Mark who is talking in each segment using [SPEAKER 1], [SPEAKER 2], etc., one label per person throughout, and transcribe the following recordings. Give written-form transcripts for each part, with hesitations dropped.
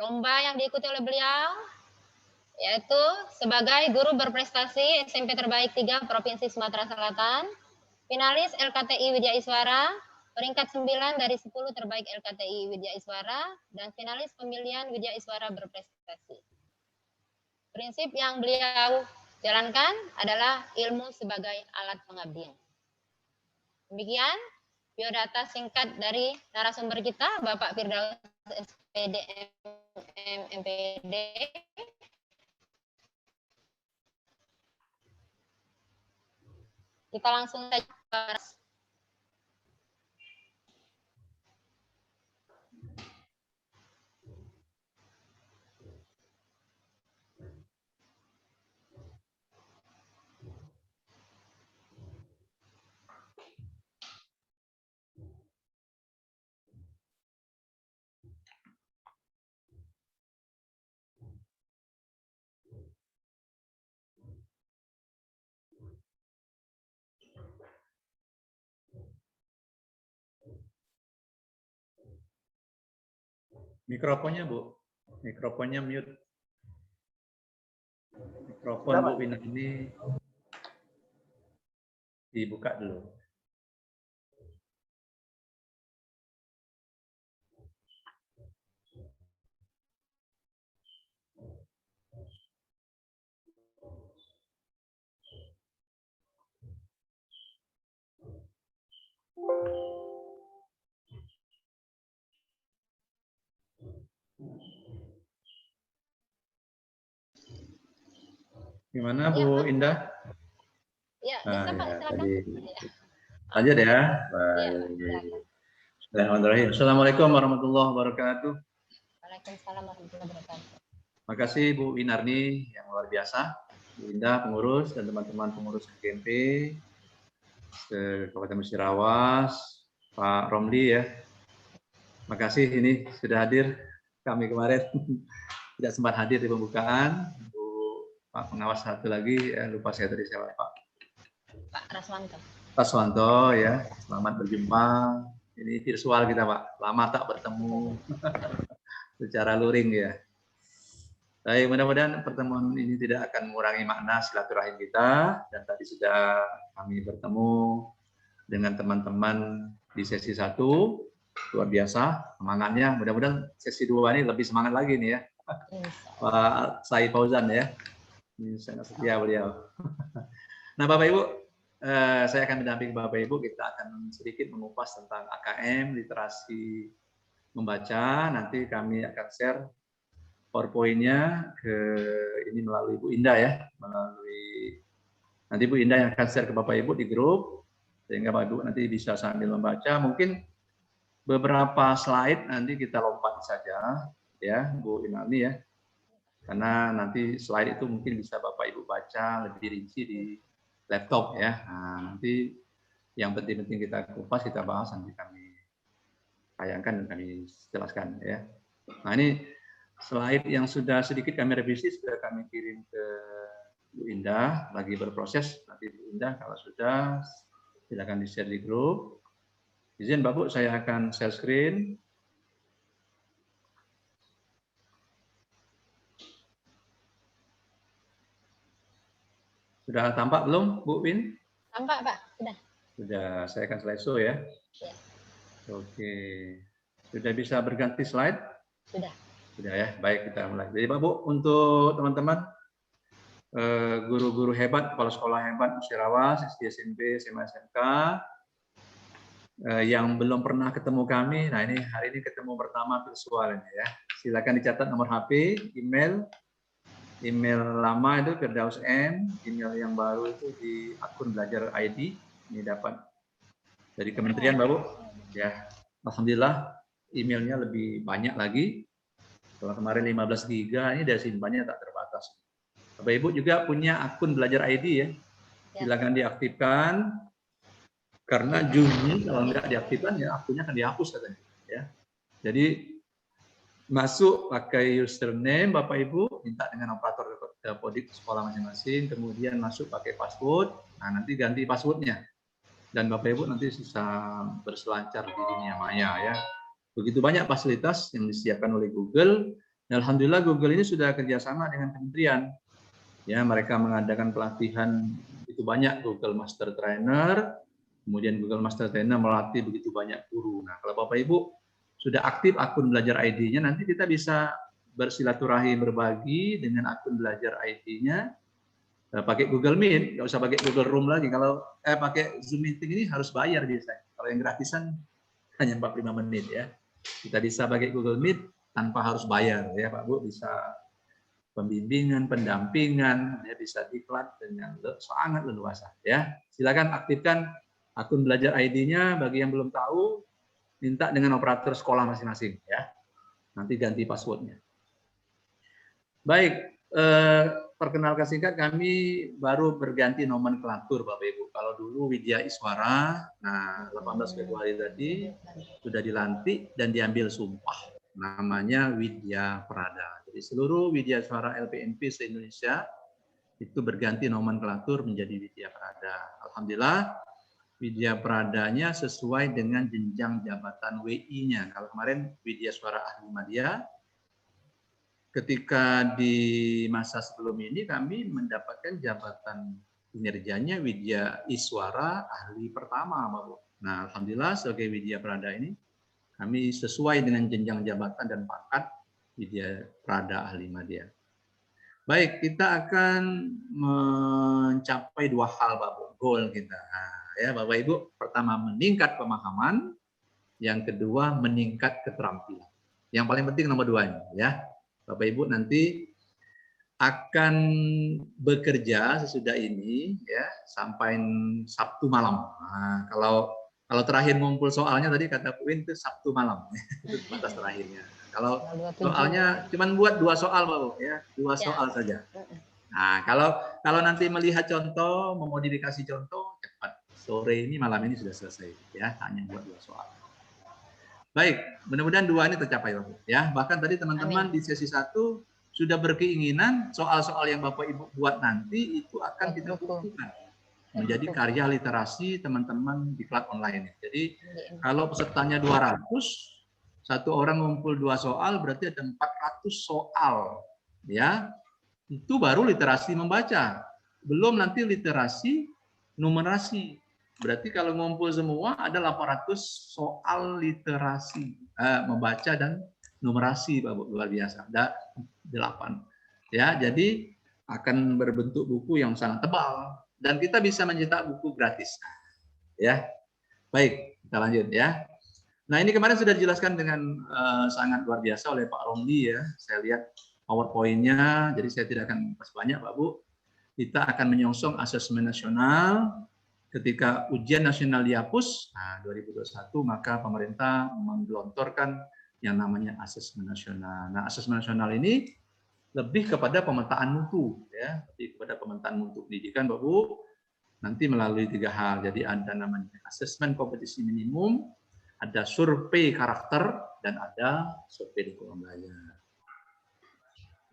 [SPEAKER 1] lomba yang diikuti oleh beliau, yaitu sebagai guru berprestasi SMP terbaik 3 Provinsi Sumatera Selatan, finalis LKTI Widya Iswara, peringkat 9 dari 10 terbaik LKTI Widya Iswara, dan finalis pemilihan Widya Iswara berprestasi. Prinsip yang beliau jalankan adalah ilmu sebagai alat pengabdian. Demikian biodata singkat dari narasumber kita, Bapak Firdaus SPD MPD. Kita langsung saja.
[SPEAKER 2] Mikrofonnya, Bu. Mikrofonnya mute. Mikrofon Bu Wina ini dibuka dulu. Gimana Bu Indah?
[SPEAKER 1] Ya, bisa Pak, silakan.
[SPEAKER 2] Lanjut ya. Baik. Assalamualaikum warahmatullahi wabarakatuh.
[SPEAKER 1] Waalaikumsalam warahmatullahi wabarakatuh.
[SPEAKER 2] Terima kasih Bu Winarni yang luar biasa, Bu Indah pengurus dan teman-teman pengurus KMP, Kabupaten Musirawas, Pak Romli ya. Terima kasih ini sudah hadir kami kemarin tidak sempat hadir di pembukaan. Bu Pak pengawas satu lagi, lupa saya tadi siapa Pak.
[SPEAKER 1] Pak Raswanto.
[SPEAKER 2] Raswanto ya, selamat berjumpa. Ini virtual kita Pak, lama tak bertemu secara luring ya. Baik, mudah-mudahan pertemuan ini tidak akan mengurangi makna silaturahim kita. Dan tadi sudah kami bertemu dengan teman-teman di sesi 1, luar biasa semangatnya. Mudah-mudahan sesi 2 ini lebih semangat lagi nih ya. Pak Said Fauzan ya, ini sangat setia beliau. Nah Bapak Ibu, saya akan mendampingi Bapak Ibu, kita akan sedikit mengupas tentang AKM, literasi membaca, nanti kami akan share PowerPoint-nya ke ini melalui Bu Indah ya, nanti Bu Indah yang akan share ke Bapak Ibu di grup, sehingga Bapak Ibu nanti bisa sambil membaca, mungkin beberapa slide nanti kita lompat saja ya Bu Inani ya, karena nanti slide itu mungkin bisa Bapak Ibu baca lebih rinci di laptop ya. Nah, nanti yang penting-penting kita kupas, kita bahas, nanti kami tayangkan dan kami jelaskan ya. Nah ini slide yang sudah sedikit kami revisi, sudah kami kirim ke Bu Indah, lagi berproses. Nanti Bu Indah kalau sudah silakan di-share di grup. Izin Bapak, saya akan share screen. Sudah tampak belum, Bu Win?
[SPEAKER 1] Tampak, Pak. Sudah.
[SPEAKER 2] Sudah, saya akan slideshow ya.
[SPEAKER 1] Ya.
[SPEAKER 2] Oke. Sudah bisa berganti slide?
[SPEAKER 1] Sudah.
[SPEAKER 2] Sudah ya, baik kita mulai. Jadi Pak Bu, untuk teman-teman, guru-guru hebat, kepala sekolah hebat Musirawas, SD, SMP, SMA, SMK, yang belum pernah ketemu kami, nah ini hari ini ketemu pertama virtual ini ya. Silakan dicatat nomor HP, email lama itu Firdaus M, email yang baru itu di akun belajar ID, ini dapat dari kementerian Bapak. Ya, alhamdulillah emailnya lebih banyak lagi. Kalau kemarin 15 giga, ini dari simpannya tak terbatas. Bapak Ibu juga punya akun belajar ID ya. Silakan diaktifkan. Karena Juni kalau nggak diaktifkan ya akunnya akan dihapus katanya. Ya, jadi masuk pakai username Bapak Ibu, minta dengan operator Kodik sekolah masing-masing, kemudian masuk pakai password. Nah nanti ganti passwordnya. Dan Bapak Ibu nanti bisa berselancar di dunia maya ya. Begitu banyak fasilitas yang disediakan oleh Google, Alhamdulillah Google ini sudah kerjasama dengan kementerian. Ya, mereka mengadakan pelatihan itu banyak, Google Master Trainer, kemudian Google Master Trainer melatih begitu banyak guru. Nah, kalau Bapak Ibu sudah aktif akun belajar ID-nya, nanti kita bisa bersilaturahim berbagi dengan akun belajar ID-nya. Pakai Google Meet, nggak usah pakai Google Room lagi. Kalau pakai Zoom Meeting ini harus bayar biasanya. Kalau yang gratisan hanya 45 menit ya. Kita bisa pakai Google Meet tanpa harus bayar ya Pak Bu, bisa pembimbingan, pendampingan, ya bisa diklat dengan sangat leluasa ya. Silakan aktifkan akun belajar ID-nya. Bagi yang belum tahu, minta dengan operator sekolah masing-masing ya. Nanti ganti passwordnya. Baik, perkenalkan singkat, kami baru berganti nomenklatur Bapak Ibu. Kalau dulu Widya Iswara, nah 18 Februari tadi sudah dilantik dan diambil sumpah. Namanya Widya Prada. Jadi seluruh Widya Iswara LPNP se-Indonesia itu berganti nomenklatur menjadi Widya Prada. Alhamdulillah Widya Pradanya sesuai dengan jenjang jabatan WI-nya. Kalau kemarin Widya Iswara Ahli Madya, ketika di masa sebelum ini kami mendapatkan jabatan kinerjanya Widya Iswara Ahli pertama, Pak Bu. Nah, alhamdulillah sebagai Widya Prada ini kami sesuai dengan jenjang jabatan dan pangkat Widya Prada Ahli Madya. Baik, kita akan mencapai dua hal, Pak Bu, goal kita. Nah, ya, Bapak Ibu, pertama meningkat pemahaman, yang kedua meningkat keterampilan. Yang paling penting nomor dua ini, ya. Bapak Ibu nanti akan bekerja sesudah ini ya sampai Sabtu malam. Nah, kalau terakhir ngumpul soalnya tadi kata Puin itu Sabtu malam itu batas terakhirnya. Kalau soalnya cuma buat 2 soal Pak ya, 2 soal saja. Nah, kalau nanti melihat contoh, memodifikasi contoh cepat. Sore ini malam ini sudah selesai ya, hanya buat 2 soal. Baik, mudah-mudahan 2 ini tercapai Bapak ya. Bahkan tadi teman-teman di sesi 1 sudah berkeinginan soal-soal yang Bapak Ibu buat nanti itu akan kita bukukan menjadi karya literasi teman-teman di kelas online. Jadi kalau pesertanya 200, satu orang ngumpul 2 soal berarti ada 400 soal. Ya. Itu baru literasi membaca. Belum nanti literasi numerasi. Berarti kalau ngumpul semua ada 800 soal literasi membaca dan numerasi, Pak, luar biasa. Ada 8. Ya, jadi akan berbentuk buku yang sangat tebal dan kita bisa mencetak buku gratis. Ya. Baik, kita lanjut ya. Nah, ini kemarin sudah dijelaskan dengan sangat luar biasa oleh Pak Romli ya. Saya lihat PowerPoint-nya, jadi saya tidak akan bahas banyak, Pak Bu. Kita akan menyongsong asesmen nasional. Ketika ujian nasional dihapus, nah 2021 maka pemerintah menggelontorkan yang namanya asesmen nasional. Nah, asesmen nasional ini lebih kepada pemetaan mutu, ya, lebih kepada pemetaan mutu pendidikan, Pak Bu. Nanti melalui 3 hal. Jadi ada namanya asesmen kompetisi minimum, ada survei karakter, dan ada survei lingkungan belajar.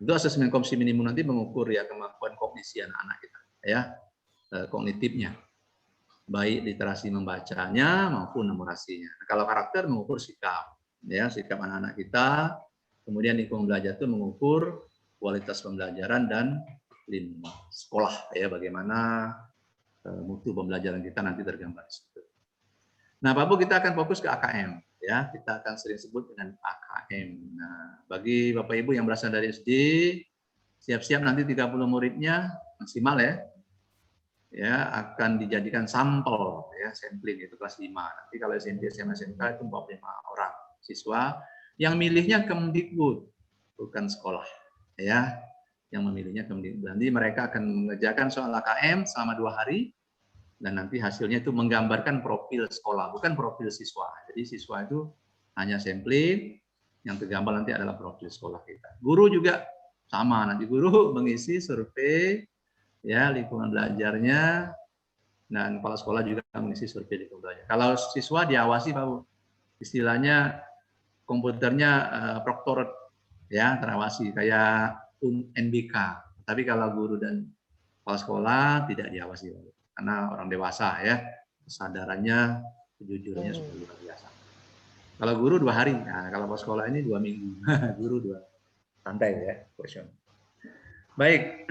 [SPEAKER 2] Itu asesmen kompetisi minimum nanti mengukur ya kemampuan kognisi anak-anak kita, ya, kognitifnya. Baik literasi membacanya maupun numerasinya. Nah, kalau karakter mengukur sikap, ya sikap anak-anak kita. Kemudian lingkungan belajar itu mengukur kualitas pembelajaran dan iklim sekolah, ya bagaimana mutu pembelajaran kita nanti tergambar di situ. Nah, Pak Bu, kita akan fokus ke AKM, ya kita akan sering sebut dengan AKM. Nah, bagi Bapak Ibu yang berasal dari SD, siap-siap nanti 30 muridnya maksimal ya akan dijadikan sampel ya sampling itu kelas 5. Nanti kalau SMP SMA SMK itu 45 orang siswa yang milihnya Kemdikbud bukan sekolah ya, yang memilihnya Kemdikbud. Nanti mereka akan mengerjakan soal AKM selama 2 hari dan nanti hasilnya itu menggambarkan profil sekolah bukan profil siswa. Jadi siswa itu hanya sampling, yang tergambar nanti adalah profil sekolah kita. Guru juga sama, nanti guru mengisi survei ya lingkungan belajarnya, dan kepala sekolah juga mengisi survei lingkungan belajar. Kalau siswa diawasi Pak Bu, istilahnya komputernya proktor ya, terawasi kayak NBK. Tapi kalau guru dan kepala sekolah tidak diawasi Pak Bu, karena orang dewasa ya, kesadarannya, kejujurannya sudah luar biasa. Kalau guru 2 hari, nah kalau kepala sekolah ini 2 minggu, guru 2. santai ya, question. Baik,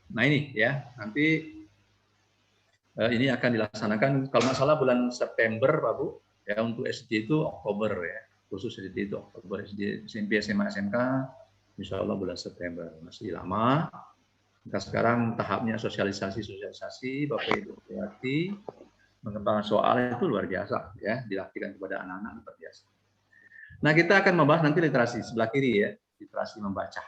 [SPEAKER 2] nah ini ya, nanti ini akan dilaksanakan kalau nggak salah bulan September, Pak Bu, ya untuk SD itu Oktober ya, khusus SD itu Oktober, SD, SMP, SMA, SMK, insya Allah bulan September, masih lama. Kita sekarang tahapnya sosialisasi, Bapak Ibu hati-hati, mengembangkan soal itu luar biasa ya, dilatihkan kepada anak-anak luar biasa. Nah, kita akan membahas nanti literasi sebelah kiri ya, literasi membaca.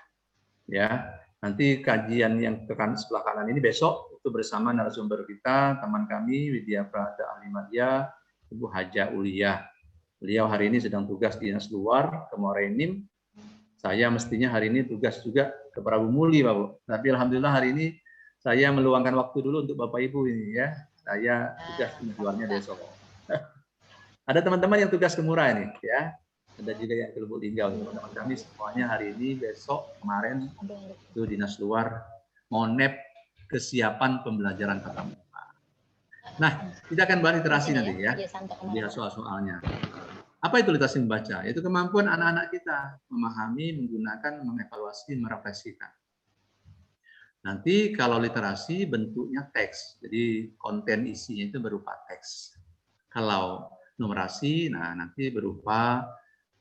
[SPEAKER 2] Ya, nanti kajian yang ke sebelah kanan ini besok itu bersama narasumber kita, teman kami Widya Prada Ahlimadia, Ibu Haja Ulia. Beliau hari ini sedang tugas di dinas luar ke Morenim. Saya mestinya hari ini tugas juga ke Prabu Muli, Pak Bu. Tapi alhamdulillah hari ini saya meluangkan waktu dulu untuk Bapak Ibu ini ya. Saya tugas di luarnya besok. Ada teman-teman yang tugas ke Murah ini ya. Ada juga yang ke Lubuk Linggau, teman-teman kami semuanya hari ini, besok, kemarin itu dinas luar monep kesiapan pembelajaran tatap muka. Nah, kita akan bahas literasi nanti ya, lihat soal-soalnya. Apa itu literasi membaca? Itu kemampuan anak-anak kita memahami, menggunakan, mengevaluasi, merefleksikan. Nanti kalau literasi bentuknya teks, jadi konten isinya itu berupa teks. Kalau numerasi, nah nanti berupa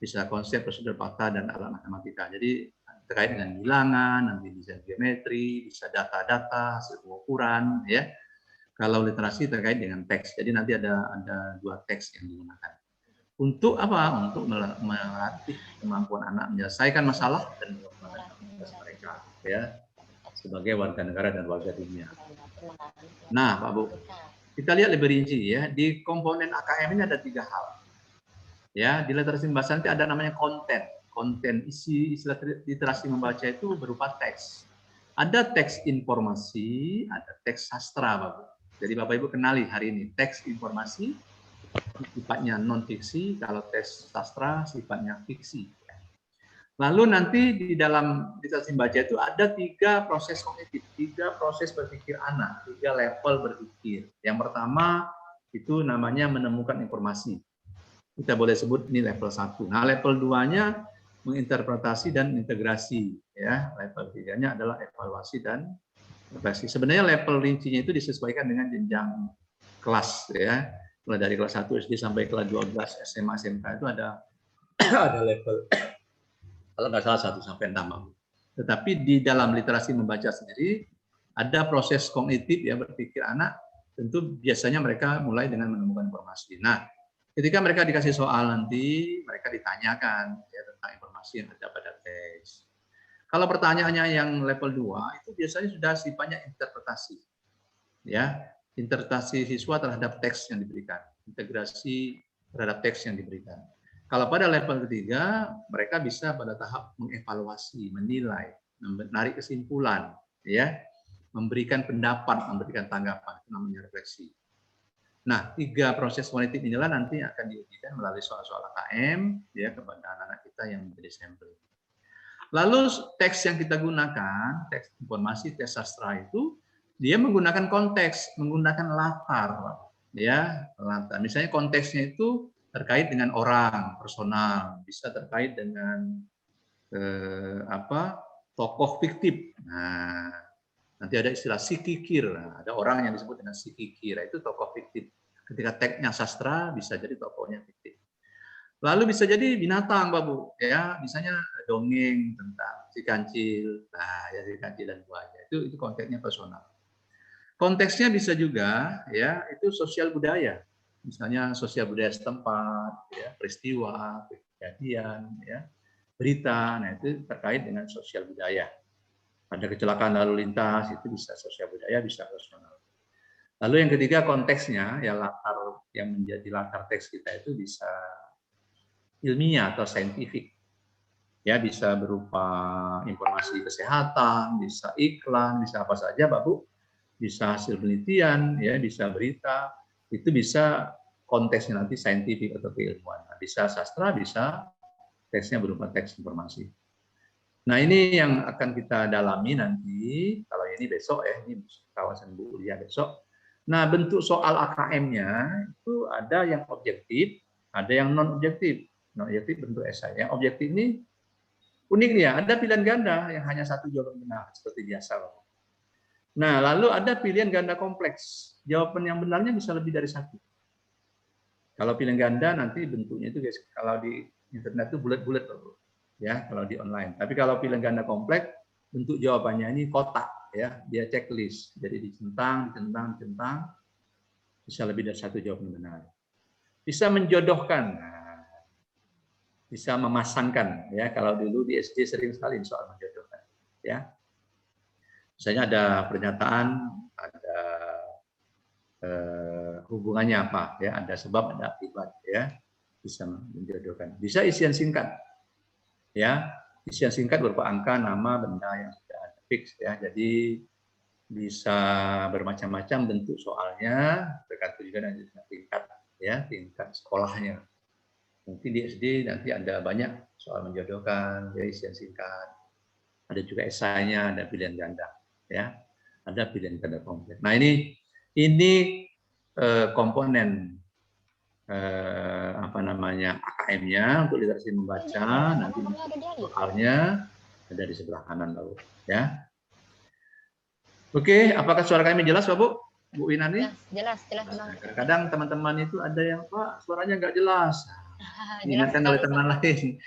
[SPEAKER 2] bisa konsep, prosedur fakta, dan alat matematika. Jadi terkait dengan bilangan, nanti bisa geometri, bisa data-data, hasil pengukuran, ya. Kalau literasi terkait dengan teks, jadi nanti ada 2 teks yang digunakan. Untuk apa? Untuk melatih kemampuan anak menyelesaikan masalah dan mengembangkan kapasitas mereka, ya, sebagai warga negara dan warga dunia. Nah, Pak Bu, kita lihat lebih rinci ya. Di komponen AKM ini ada 3 hal. Ya, di literasi membaca nanti ada namanya konten. Konten isi istilah literasi membaca itu berupa teks. Ada teks informasi, ada teks sastra, Bapak. Jadi Bapak Ibu kenali hari ini teks informasi sifatnya non fiksi, kalau teks sastra sifatnya fiksi. Lalu nanti di dalam literasi membaca itu ada 3 proses kognitif, 3 proses berpikir anak, 3 level berpikir. Yang pertama itu namanya menemukan informasi. Kita boleh sebut ini level 1. Nah, level 2-nya menginterpretasi dan integrasi, ya. Level 3-nya adalah evaluasi dan refleksi. Sebenarnya level rincinya itu disesuaikan dengan jenjang kelas, ya. Mulai dari kelas 1 SD sampai kelas 12 SMA SMK itu ada ada level kalau nggak salah 1 sampai 6. Tetapi di dalam literasi membaca sendiri ada proses kognitif ya berpikir anak, tentu biasanya mereka mulai dengan menemukan informasi. Nah, ketika mereka dikasih soal nanti, mereka ditanyakan ya, tentang informasi yang ada pada teks. Kalau pertanyaannya yang level 2, itu biasanya sudah sifatnya interpretasi. Ya, interpretasi siswa terhadap teks yang diberikan, integrasi terhadap teks yang diberikan. Kalau pada level 3, mereka bisa pada tahap mengevaluasi, menilai, menarik kesimpulan, ya, memberikan pendapat, memberikan tanggapan, itu namanya refleksi. Nah, 3 proses kognitif inilah nanti akan diujikan melalui soal-soal AKM ya kepada anak-anak kita yang menjadi sampel. Lalu teks yang kita gunakan, teks informasi, teks sastra itu dia menggunakan konteks, menggunakan latar, ya latar. Misalnya konteksnya itu terkait dengan orang, personal, bisa terkait dengan tokoh fiktif. Nah, nanti ada istilah sikikir. Nah, ada orang yang disebut dengan sikikir, itu tokoh fiktif. Ketika teksnya sastra bisa jadi tokohnya fiktif. Lalu bisa jadi binatang, Pak Bu, ya, misalnya dongeng tentang si kancil, nah ya si kancil dan buahnya. Itu konteksnya personal. Konteksnya bisa juga ya itu sosial budaya. Misalnya sosial budaya setempat, ya, peristiwa, kejadian, ya, berita, nah itu terkait dengan sosial budaya. Ada kecelakaan lalu lintas, itu bisa sosial budaya, bisa personal. Lalu yang ketiga konteksnya, ya latar yang menjadi latar teks kita itu bisa ilmiah atau saintifik. Ya, bisa berupa informasi kesehatan, bisa iklan, bisa apa saja, Pak Bu. Bisa hasil penelitian, ya, bisa berita, itu bisa konteksnya nanti saintifik atau keilmuan. Bisa sastra, bisa teksnya berupa teks informasi. Nah, ini yang akan kita dalami nanti, kalau ini besok ya, ini kawasan Bu Ulia besok. Nah, bentuk soal AKM-nya itu ada yang objektif, ada yang non-objektif. Non-objektif bentuk esai. Yang objektif ini Uniknya ada pilihan ganda yang hanya satu jawaban benar seperti biasa. Nah, lalu ada pilihan ganda kompleks. Jawaban yang benarnya bisa lebih dari satu. Kalau pilihan ganda nanti bentuknya itu guys, kalau di internet itu bulat-bulat, ya kalau di online. Tapi kalau pilihan ganda kompleks, bentuk jawabannya ini kotak, ya dia checklist. Jadi dicentang, bisa lebih dari satu jawaban benar. Bisa menjodohkan, bisa memasangkan, ya kalau dulu di SD sering sekali soal menjodohkan, ya. Misalnya ada pernyataan, ada hubungannya apa, ya ada sebab, ada akibat, ya bisa menjodohkan. Bisa isian singkat, ya isian singkat berupa angka, nama, benda yang sudah ada fix, ya. Jadi bisa bermacam-macam bentuk soalnya, tergantung juga dari tingkat, ya tingkat sekolahnya. Mungkin di SD nanti ada banyak soal menjodohkan, ya isian singkat. Ada juga esainya, ada pilihan ganda, ya. Ada pilihan ganda kompleks. Nah ini komponen apa namanya AKM-nya untuk literasi membaca. Nanti soalnya ada di sebelah kanan, Bapak, ya. Oke, apakah suara kami jelas, Bapak? Bu Winani?
[SPEAKER 1] Jelas.
[SPEAKER 2] Kadang teman-teman itu ada yang, Pak, suaranya nggak jelas. Diingatkan oleh teman lain.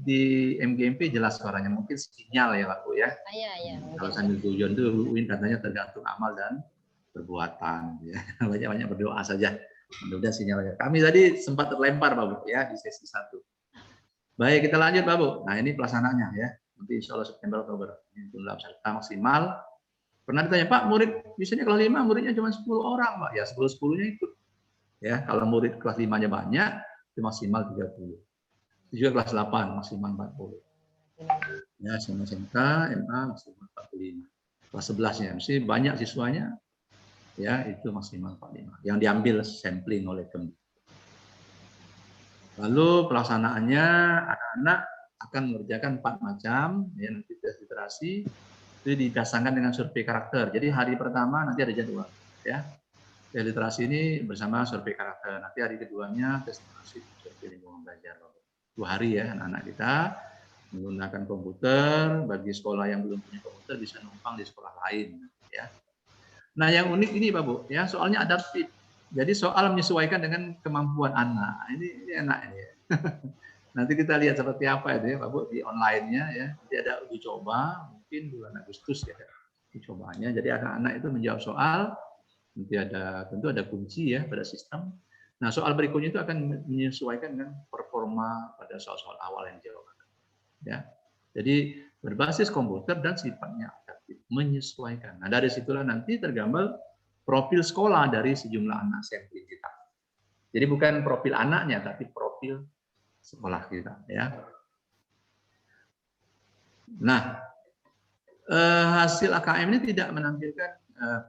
[SPEAKER 2] Di MGMP jelas suaranya, mungkin sinyal ya, Pak Bu, ya.
[SPEAKER 1] Iya.
[SPEAKER 2] Kalau sambil guyon tuh Win katanya tergantung amal dan perbuatan, ya. Banyak-banyak berdoa saja. Mudah-mudahan sinyalnya. Kami tadi sempat terlempar, Pak Bu, ya di sesi 1. Baik, kita lanjut, Pak Bu. Nah, ini pelaksanaannya, ya. Nanti insya Allah September Oktober ini jumlah peserta maksimal. Pernah ditanya, Pak, murid misalnya kelas 5 muridnya cuma 10 orang, Pak. Ya 10-10-nya ikut. Ya, kalau murid kelas 5-nya banyak, itu maksimal 30. Itu juga kelas 8 maksimal 40. Ya, SMK, MA maksimal 45. Kelas 11-nya mesti banyak siswanya, ya itu maksimal 45. Yang diambil sampling oleh Kemdikbud. Lalu pelaksanaannya anak-anak akan mengerjakan 4 macam, ya nanti tes literasi itu dipasangkan dengan survei karakter. Jadi hari pertama nanti ada jadwal, ya. Tes literasi ini bersama survei karakter. Nanti hari keduanya tes literasi survei lingkungan belajar. 2 hari ya anak-anak kita menggunakan komputer. Bagi sekolah yang belum punya komputer bisa numpang di sekolah lain, ya. Nah, yang unik ini Pak Bu, ya soalnya adaptif. Jadi soal menyesuaikan dengan kemampuan anak. Ini enak ini. Ya. Nanti kita lihat seperti apa itu ya Pak Bu di online-nya ya. Nanti ada uji coba mungkin bulan Agustus ya uji cobanya. Jadi anak-anak itu menjawab soal, nanti tentu ada kunci ya pada sistem. Nah, soal berikutnya itu akan menyesuaikan dengan performa pada soal-soal awal yang dijawab. Ya. Jadi berbasis komputer dan sifatnya adaptif, menyesuaikan. Nah, dari situlah nanti tergambar profil sekolah dari sejumlah anak sampling kita. Jadi bukan profil anaknya, tapi profil sekolah kita, ya. Nah, hasil AKM ini tidak menampilkan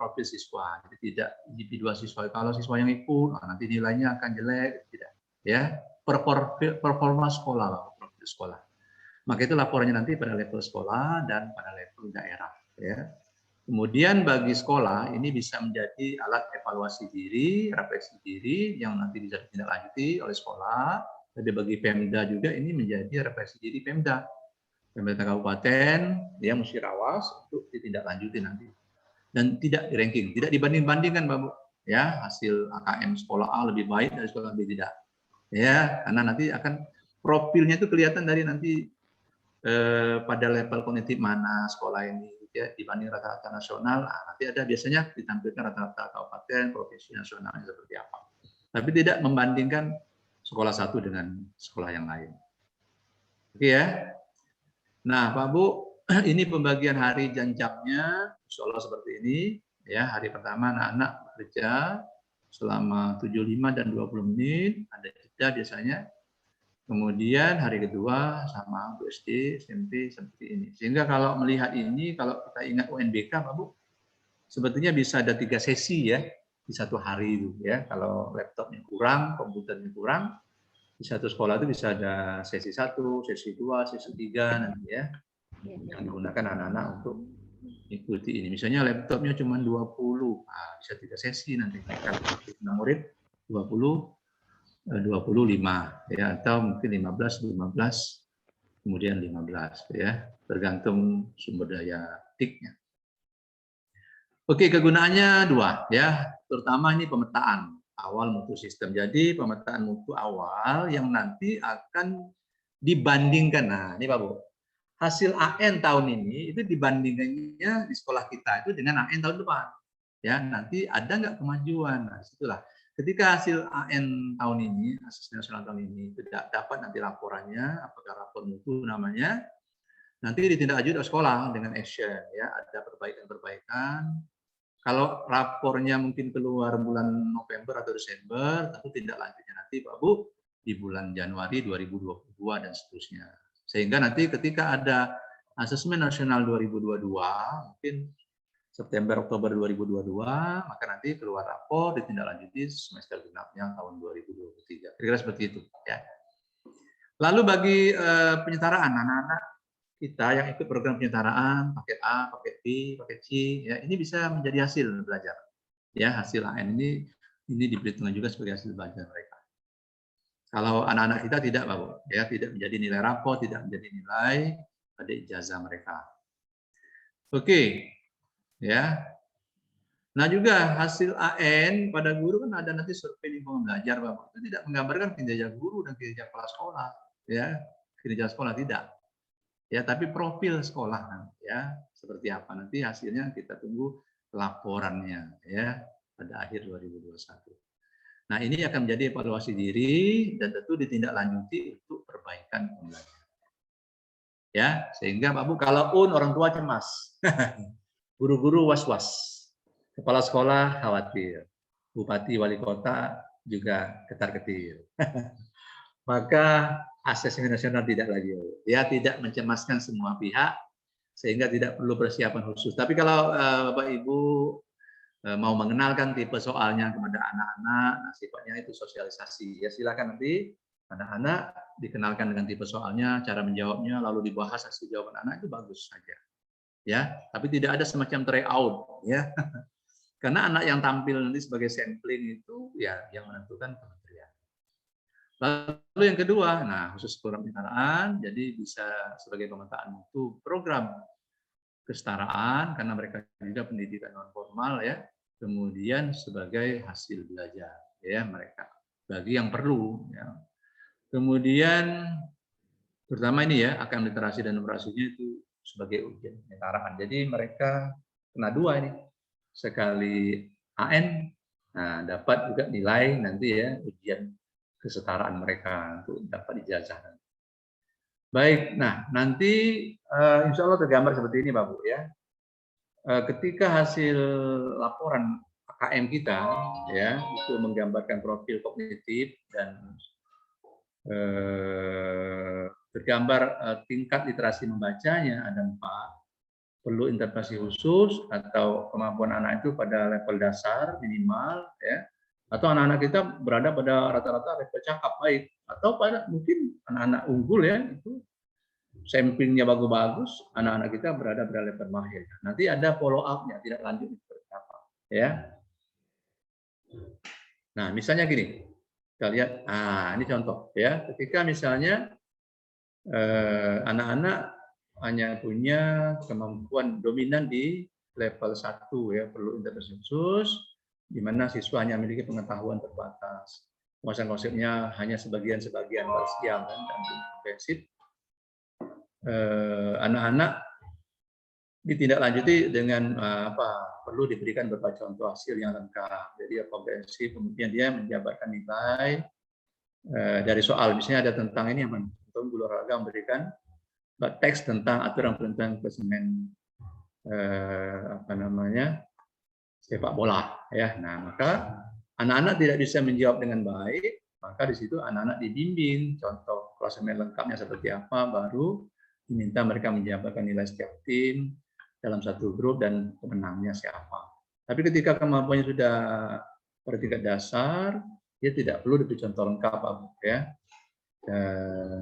[SPEAKER 2] profil siswa, jadi tidak individual siswa. Kalau siswa yang ikut, nanti nilainya akan jelek, tidak, ya. Performa sekolah, profil sekolah. Maka itu laporannya nanti pada level sekolah dan pada level daerah, ya. Kemudian bagi sekolah ini bisa menjadi alat evaluasi diri, refleksi diri yang nanti bisa ditindaklanjuti oleh sekolah. Jadi bagi Pemda juga ini menjadi refleksi diri Pemda. Pemerintah kabupaten yang Musirawas untuk ditindaklanjuti nanti. Dan tidak di ranking, tidak dibanding-bandingkan Bapak Bu. Ya, hasil AKM sekolah A lebih baik dari sekolah B tidak. Ya, karena nanti akan profilnya itu kelihatan dari nanti pada level kognitif mana sekolah ini ya, dibanding rata-rata nasional. Nah, nanti ada biasanya ditampilkan rata-rata kabupaten, provinsi, nasionalnya seperti apa. Tapi tidak membandingkan sekolah satu dengan sekolah yang lain. Oke ya. Nah, Pak Bu, ini pembagian hari dan jamnya, insya Allah seperti ini. Ya, hari pertama anak-anak bekerja selama 75 dan 20 menit, ada jeda biasanya. Kemudian hari kedua sama untuk SD, SMP seperti ini. Sehingga kalau melihat ini, kalau kita ingat UNBK, Pak Bu, sebetulnya bisa ada 3 sesi ya di satu hari itu ya. Kalau laptopnya kurang, komputernya kurang, di satu sekolah itu bisa ada sesi 1, sesi 2, sesi 3 nanti ya. Yang digunakan anak-anak untuk ikuti ini. Misalnya laptopnya cuma 20, nah, bisa 3 sesi nanti. Kalau murid 25 ya atau mungkin 15 kemudian 15 ya, tergantung sumber daya TIK-nya. Oke, kegunaannya dua ya, terutama ini pemetaan awal mutu sistem. Jadi pemetaan mutu awal yang nanti akan dibandingkan. Nah, ini Pak Bu, hasil AN tahun ini itu dibandingkannya di sekolah kita itu dengan AN tahun depan. Ya, nanti ada nggak kemajuan? Nah, situlah. Ketika hasil AN tahun ini, asesmen nasional tahun ini tidak dapat nanti laporannya, apakah rapor mutu namanya, nanti ditindaklanjuti oleh sekolah dengan action ya, ada perbaikan-perbaikan. Kalau rapornya mungkin keluar bulan November atau Desember, tentu tindak lanjutnya nanti Pak Bu di bulan Januari 2022 dan seterusnya. Sehingga nanti ketika ada asesmen nasional 2022, mungkin September Oktober 2022, maka nanti keluar rapor ditindaklanjuti semester genapnya tahun 2023. Kira-kira seperti itu ya. Lalu bagi penyetaraan anak-anak kita yang ikut program penyetaraan paket A, paket B, paket C, ya ini bisa menjadi hasil belajar. Ya, hasil AN ini diperhitungkan juga sebagai hasil belajar mereka. Kalau anak-anak kita tidak, Pak Bu, ya tidak menjadi nilai rapor, tidak menjadi nilai pada ijazah mereka. Oke, ya. Nah juga hasil AN pada guru kan ada nanti survei lingkungan belajar, Pak Bu. Itu tidak menggambarkan kinerja guru dan kinerja kepala sekolah, ya kinerja sekolah tidak. Ya, tapi profil sekolah ya seperti apa nanti hasilnya kita tunggu laporannya ya pada akhir 2021. Nah, ini akan menjadi evaluasi diri dan tentu ditindaklanjuti untuk perbaikan pembelajaran. Ya, sehingga Pak Bu kalau orang tua cemas. Guru-guru was-was. Kepala sekolah khawatir. Bupati wali kota juga ketar-ketir. Maka asesmen nasional tidak lagi, ya tidak mencemaskan semua pihak sehingga tidak perlu persiapan khusus. Tapi kalau Bapak Ibu mau mengenalkan tipe soalnya kepada anak-anak, nah, sifatnya itu sosialisasi. Ya silakan nanti anak-anak dikenalkan dengan tipe soalnya, cara menjawabnya, lalu dibahas hasil jawaban anak itu bagus saja. Ya, tapi tidak ada semacam tryout, ya. Karena anak yang tampil nanti sebagai sampling itu ya yang menentukan kementerian. Lalu yang kedua, nah khusus program kesetaraan, jadi bisa sebagai pemetaan mutu program kesetaraan karena mereka juga pendidikan non formal ya, kemudian sebagai hasil belajar ya mereka bagi yang perlu ya. Kemudian terutama ini ya akan literasi dan numerasinya itu sebagai ujian kesetaraan. Jadi mereka kena dua ini, sekali AN, nah dapat juga nilai nanti ya ujian kesetaraan mereka untuk dapat ijazah. Baik, nah nanti insya Allah tergambar seperti ini Pak Bu ya. Ketika hasil laporan KM kita ya itu menggambarkan profil kognitif dan tergambar tingkat literasi membacanya ada 4, perlu interpretasi khusus atau kemampuan anak itu pada level dasar minimal ya. Atau anak-anak kita berada pada rata-rata level cakap baik, atau pada mungkin anak-anak unggul ya itu samplingnya bagus-bagus, anak-anak kita berada pada level mahir. Nanti ada follow up-nya, tidak lanjut seperti apa, ya. Nah, misalnya gini, kita lihat, ini contoh ya, ketika misalnya anak-anak hanya punya kemampuan dominan di level 1 ya, perlu intervensi khusus, di mana siswa hanya memiliki pengetahuan terbatas. Konsep-konsepnya hanya sebagian-sebagian parsial dan komprehensif. Anak-anak ditindaklanjuti dengan perlu diberikan beberapa contoh hasil yang lengkap. Jadi komprehensif, kemudian dia menjabarkan nilai dari soal. Misalnya ada tentang ini yang untuk guru olahraga memberikan teks tentang aturan tentang klasemen sepak bola ya. Nah, maka anak-anak tidak bisa menjawab dengan baik, maka di situ anak-anak dibimbing contoh klasemen lengkapnya seperti apa, baru diminta mereka menjabarkan nilai setiap tim dalam satu grup dan pemenangnya siapa. Tapi ketika kemampuannya sudah pada tingkat dasar, dia tidak perlu diberi contoh lengkap ya.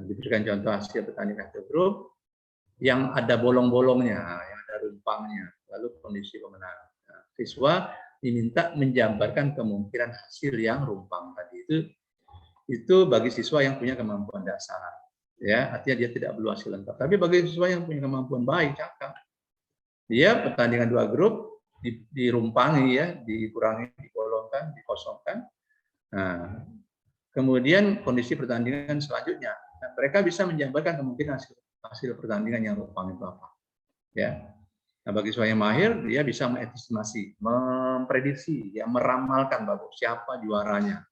[SPEAKER 2] Diberikan contoh hasil pertandingan satu grup yang ada bolong-bolongnya, yang ada rumpangnya, lalu kondisi pemenang. Siswa diminta menjabarkan kemungkinan hasil yang rumpang tadi itu bagi siswa yang punya kemampuan dasar. Ya, artinya dia tidak perlu hasil lengkap. Tapi bagi siswa yang punya kemampuan baik, cakap, dia pertandingan 2 grup dirumpangi ya, dikurangi, digolongkan, dikosongkan. Nah, kemudian kondisi pertandingan selanjutnya, nah, mereka bisa menjabarkan kemungkinan hasil pertandingan yang rumpang itu apa. Ya. Nah, bagi siswa yang mahir, dia bisa mengestimasi, memprediksi, ya, meramalkan siapa juaranya,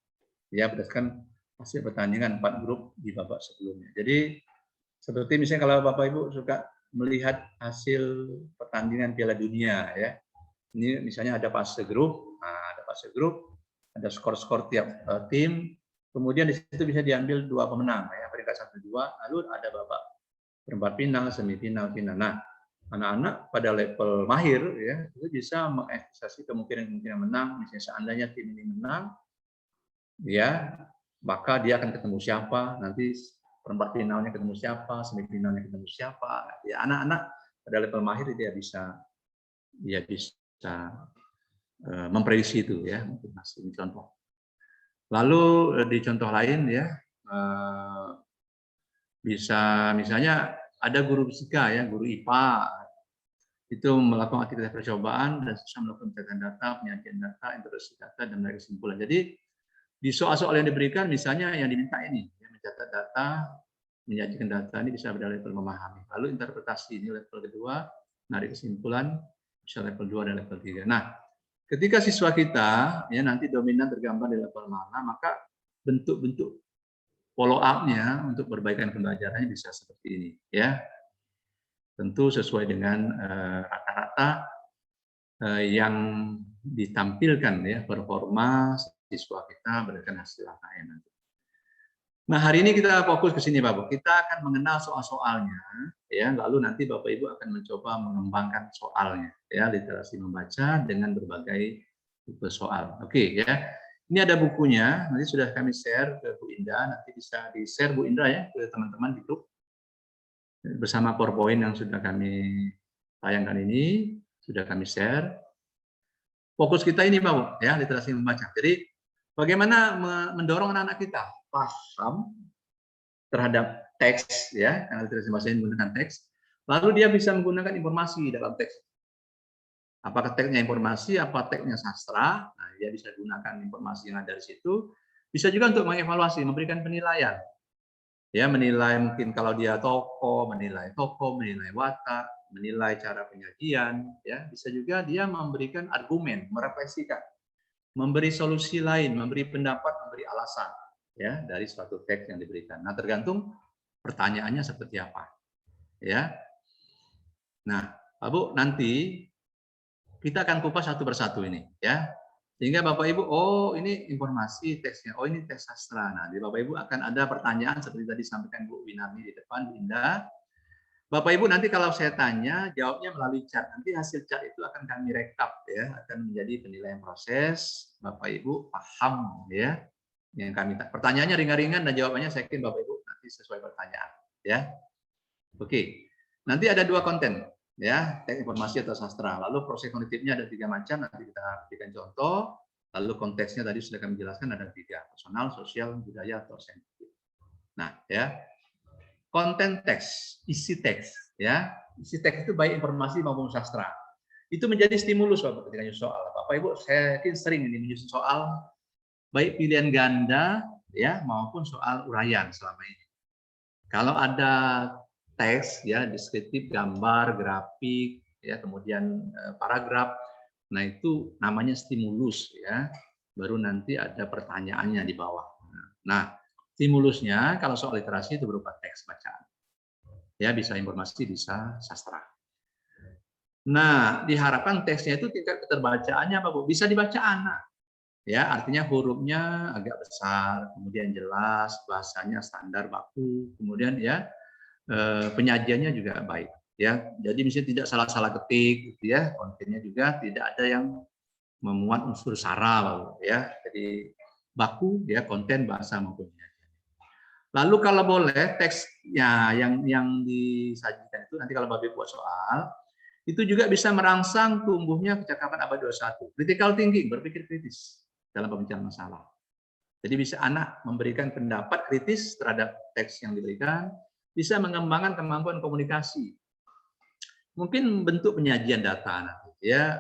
[SPEAKER 2] ya, berdasarkan hasil pertandingan 4 grup di babak sebelumnya. Jadi seperti misalnya kalau Bapak Ibu suka melihat hasil pertandingan Piala Dunia, ya, ini misalnya ada fase grup, ada skor-skor tiap tim, kemudian di situ bisa diambil 2 pemenang, ya, peringkat 1, 2, lalu ada babak perempat final, semifinal, final. Nah, anak-anak pada level mahir, ya, itu bisa mengestimasi kemungkinan menang. Misalnya seandainya tim ini menang, ya, maka dia akan ketemu siapa, nanti perempat finalnya ketemu siapa, semifinalnya ketemu siapa. Ya, anak-anak pada level mahir dia bisa memprediksi itu, ya, mungkin masih contoh. Lalu di contoh lain, ya, bisa misalnya ada guru fisika, ya, guru IPA itu melakukan aktivitas percobaan dan susah melakukan pencatatan data, penyajian data, interogasi data, dan menarik kesimpulan. Jadi di soal-soal yang diberikan, misalnya yang diminta ini, ya, mencatat data, menyajikan data, ini bisa pada level memahami. Lalu interpretasi, ini level kedua, menarik kesimpulan, bisa level 2 dan level 3. Nah, ketika siswa kita, ya, nanti dominan tergambar di level mana, maka bentuk-bentuk follow up-nya untuk perbaikan pembelajarannya bisa seperti ini, ya. Tentu sesuai dengan rata-rata yang ditampilkan, ya, performa siswa kita berdasarkan hasil AKM nanti. Nah, hari ini kita fokus ke sini, Bapak. Kita akan mengenal soal-soalnya, ya. Lalu nanti Bapak Ibu akan mencoba mengembangkan soalnya, ya, literasi membaca dengan berbagai tipe soal. Oke, ya. Ini ada bukunya, nanti sudah kami share ke Bu Indah, nanti bisa di-share Bu Indra, ya, ke teman-teman di grup bersama PowerPoint yang sudah kami tayangkan ini, sudah kami share. Fokus kita ini, Bapak, ya, literasi membaca. Jadi bagaimana mendorong anak-anak kita paham terhadap teks, ya, karena literasi membaca ini menggunakan teks, lalu dia bisa menggunakan informasi dalam teks. Apakah teksnya informasi, apa teksnya sastra, nah, dia bisa gunakan informasi yang ada di situ. Bisa juga untuk mengevaluasi, memberikan penilaian. Ya, menilai mungkin kalau dia tokoh, menilai watak, menilai cara penyajian, ya. Bisa juga dia memberikan argumen, merefleksikan, memberi solusi lain, memberi pendapat, memberi alasan, ya, dari suatu teks yang diberikan. Nah, tergantung pertanyaannya seperti apa, ya. Nah, Bu, nanti kita akan kupas satu persatu ini, ya. Sehingga Bapak Ibu, oh ini informasi teksnya, oh ini teks sastra. Nah, di Bapak Ibu akan ada pertanyaan seperti tadi sampaikan Bu Winarni di depan, Bu Indah. Bapak Ibu nanti kalau saya tanya, jawabnya melalui chat. Nanti hasil chat itu akan kami rekap, ya, akan menjadi penilaian proses. Bapak Ibu paham, ya, yang kami pertanyaannya ringan-ringan dan jawabannya saya yakin Bapak Ibu nanti sesuai pertanyaan, ya. Oke. Nanti ada 2 konten, ya, teks informasi atau sastra. Lalu proses kognitifnya ada 3 macam, nanti kita berikan contoh. Lalu konteksnya tadi sudah kami jelaskan ada 3, personal, sosial, budaya, atau saintifik. Nah, ya, konten teks, isi teks, ya, isi teks itu baik informasi maupun sastra. Itu menjadi stimulus Bapak ketika menyusun soal. Bapak Ibu saya yakin sering ini menyusun soal baik pilihan ganda, ya, maupun soal uraian selama ini. Kalau ada teks, ya, deskriptif, gambar, grafik, ya, kemudian paragraf, nah itu namanya stimulus, ya. Baru nanti ada pertanyaannya di bawah. Nah, stimulusnya kalau soal literasi itu berupa teks bacaan, ya, bisa informasi, bisa sastra. Nah, diharapkan teksnya itu tingkat keterbacaannya apa, Bu? Bisa dibaca anak, ya, artinya hurufnya agak besar, kemudian jelas, bahasanya standar baku, kemudian, ya, penyajiannya juga baik, ya. Jadi misalnya tidak salah-salah ketik, gitu, ya. Kontennya juga tidak ada yang memuat unsur sara, ya. Jadi baku, ya, konten, bahasa maupun penyajian. Lalu kalau boleh teksnya yang disajikan itu nanti kalau Bapak buat soal, itu juga bisa merangsang tumbuhnya kecakapan abad 21. Critical thinking, berpikir kritis dalam pemecahkan masalah. Jadi bisa anak memberikan pendapat kritis terhadap teks yang diberikan, bisa mengembangkan kemampuan komunikasi. Mungkin bentuk penyajian data nanti, ya,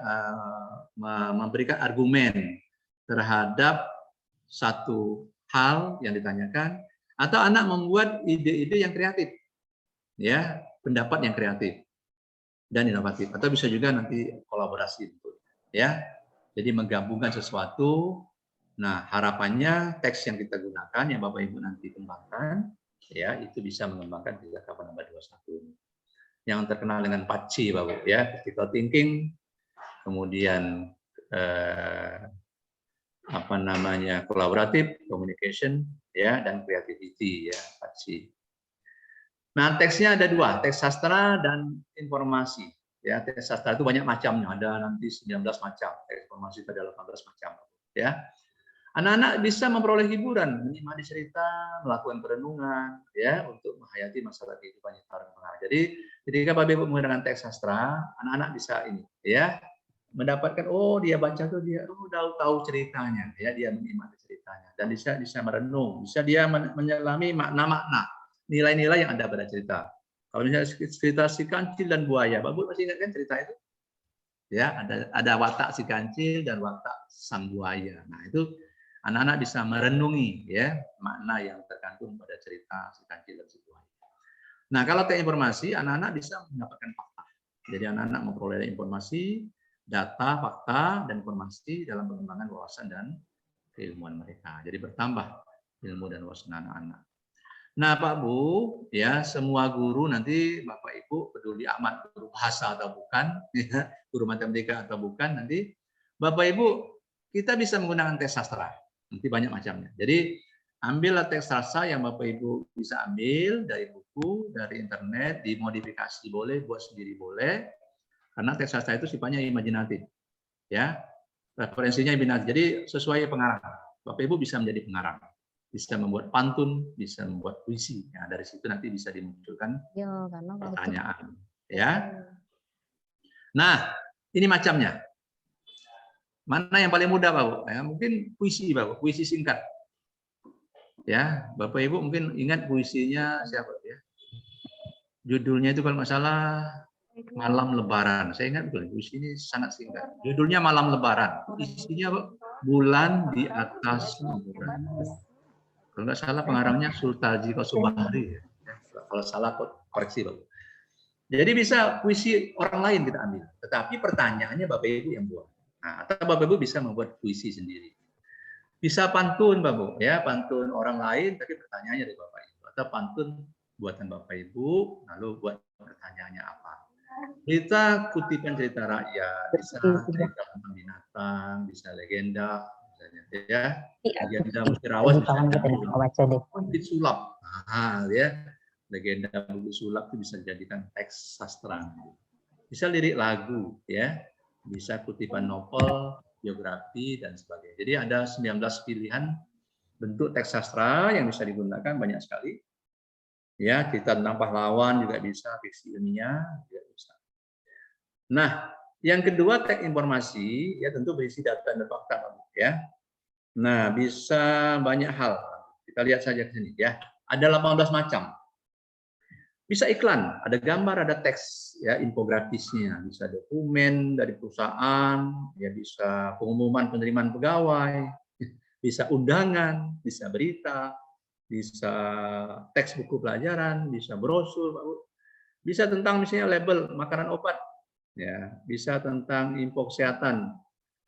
[SPEAKER 2] memberikan argumen terhadap satu hal yang ditanyakan, atau anak membuat ide-ide yang kreatif, ya, pendapat yang kreatif dan inovatif, atau bisa juga nanti kolaborasi, ya. Jadi menggabungkan sesuatu. Nah, harapannya teks yang kita gunakan yang Bapak Ibu nanti kembangkan, ya, itu bisa mengembangkan percakapan abad 21. Yang terkenal dengan 4C, Bapak, ya, critical thinking, kemudian kolaboratif, communication, ya, dan creativity, ya, 4C. Nah, teksnya ada dua, teks sastra dan informasi. Ya, teks sastra itu banyak macamnya, ada nanti 19 macam, teks informasi itu ada 18 macam. Ya, anak-anak bisa memperoleh hiburan, menikmati cerita, melakukan perenungan, ya, untuk menghayati masalah kehidupan yang terang. Jadi, ketika Bapak Ibu menggunakan teks sastra, anak-anak bisa ini, ya, mendapatkan, oh dia baca tuh dia, oh tahu ceritanya, ya, dia menikmati ceritanya, dan bisa merenung, bisa dia menyelami makna-makna, nilai-nilai yang ada pada cerita. Kalau misalnya cerita si kancil dan buaya, Bapak masih ingat kan cerita itu? Ya, ada watak si kancil dan watak sang buaya. Nah, itu anak-anak bisa merenungi, ya, makna yang terkandung pada cerita si kancil dan si buaya. Nah, kalau teks informasi, anak-anak bisa mendapatkan fakta. Jadi anak-anak memperoleh informasi, data, fakta, dan informasi dalam pengembangan wawasan dan keilmuan mereka. Jadi bertambah ilmu dan wawasan anak-anak. Nah, Pak Bu, ya, semua guru nanti Bapak Ibu peduli amat guru bahasa atau bukan, ya, guru matematika atau bukan, nanti Bapak Ibu kita bisa menggunakan teks sastra. Nanti banyak macamnya. Jadi ambillah teks sastra yang Bapak Ibu bisa ambil dari buku, dari internet, dimodifikasi boleh, buat sendiri boleh. Karena teks sastra itu sifatnya imajinatif. Ya. Referensinya imajinatif. Jadi sesuai pengarang. Bapak Ibu bisa menjadi pengarang. Bisa membuat pantun, bisa membuat puisi. Ya, dari situ nanti bisa dimunculkan pertanyaan. Ya. Nah, ini macamnya. Mana yang paling mudah, Pak? Ya, mungkin puisi, Pak. Puisi singkat. Ya, Bapak Ibu mungkin ingat puisinya siapa ya? Judulnya itu kalau nggak salah Malam Lebaran. Saya ingat betul, puisi ini sangat singkat. Judulnya Malam Lebaran. Isinya bulan di atas bulan. Kalau nggak salah pengarangnya Sultaji Qasubahri. Ya. Kalau salah koreksi, Bapak. Jadi bisa puisi orang lain kita ambil. Tetapi pertanyaannya Bapak Ibu yang buat. Nah, atau Bapak Ibu bisa membuat puisi sendiri. Bisa pantun, Bapak, ya, pantun orang lain, tapi pertanyaannya dari Bapak Ibu. Atau pantun buatan Bapak Ibu, lalu buat pertanyaannya apa. Kita kutipan cerita rakyat, bisa cerita tentang binatang, bisa legenda, misalnya, ya. Legenda Musirawas, Bukit Sulap. Nah, ya. Legenda Bukit Sulap itu bisa dijadikan teks sastra. Bisa lirik lagu, ya. Bisa kutipan novel, biografi, dan sebagainya. Jadi ada 19 pilihan bentuk teks sastra yang bisa digunakan, banyak sekali. Ya, cerita tentang pahlawan juga bisa, fiksi ilmiah juga bisa. Nah, yang kedua teks informasi, ya tentu berisi data dan fakta, ya. Nah, bisa banyak hal. Kita lihat saja di sini, ya. Ada 18 macam. Bisa iklan, ada gambar, ada teks, ya, infografisnya, bisa dokumen dari perusahaan, ya, bisa pengumuman penerimaan pegawai, bisa undangan, bisa berita, bisa teks buku pelajaran, bisa brosur, bisa tentang misalnya label makanan obat, ya, bisa tentang info kesehatan,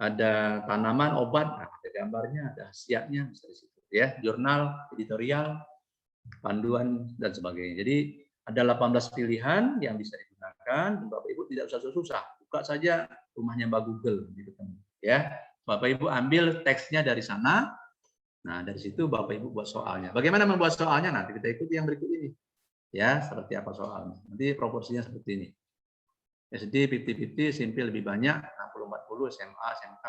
[SPEAKER 2] ada tanaman obat, nah, ada gambarnya, ada khasiatnya, bisa di situ, ya, jurnal, editorial, panduan dan sebagainya. Jadi ada 18 pilihan yang bisa digunakan, Bapak Ibu tidak usah susah, buka saja rumahnya Mbak Google, gitu kan, ya. Bapak Ibu ambil teksnya dari sana. Nah, dari situ Bapak Ibu buat soalnya. Bagaimana membuat soalnya? Nanti kita ikuti yang berikut ini. Ya, seperti apa soalnya. Nanti proporsinya seperti ini. SD 50-50, simple lebih banyak, 60-40, SMA, SMK,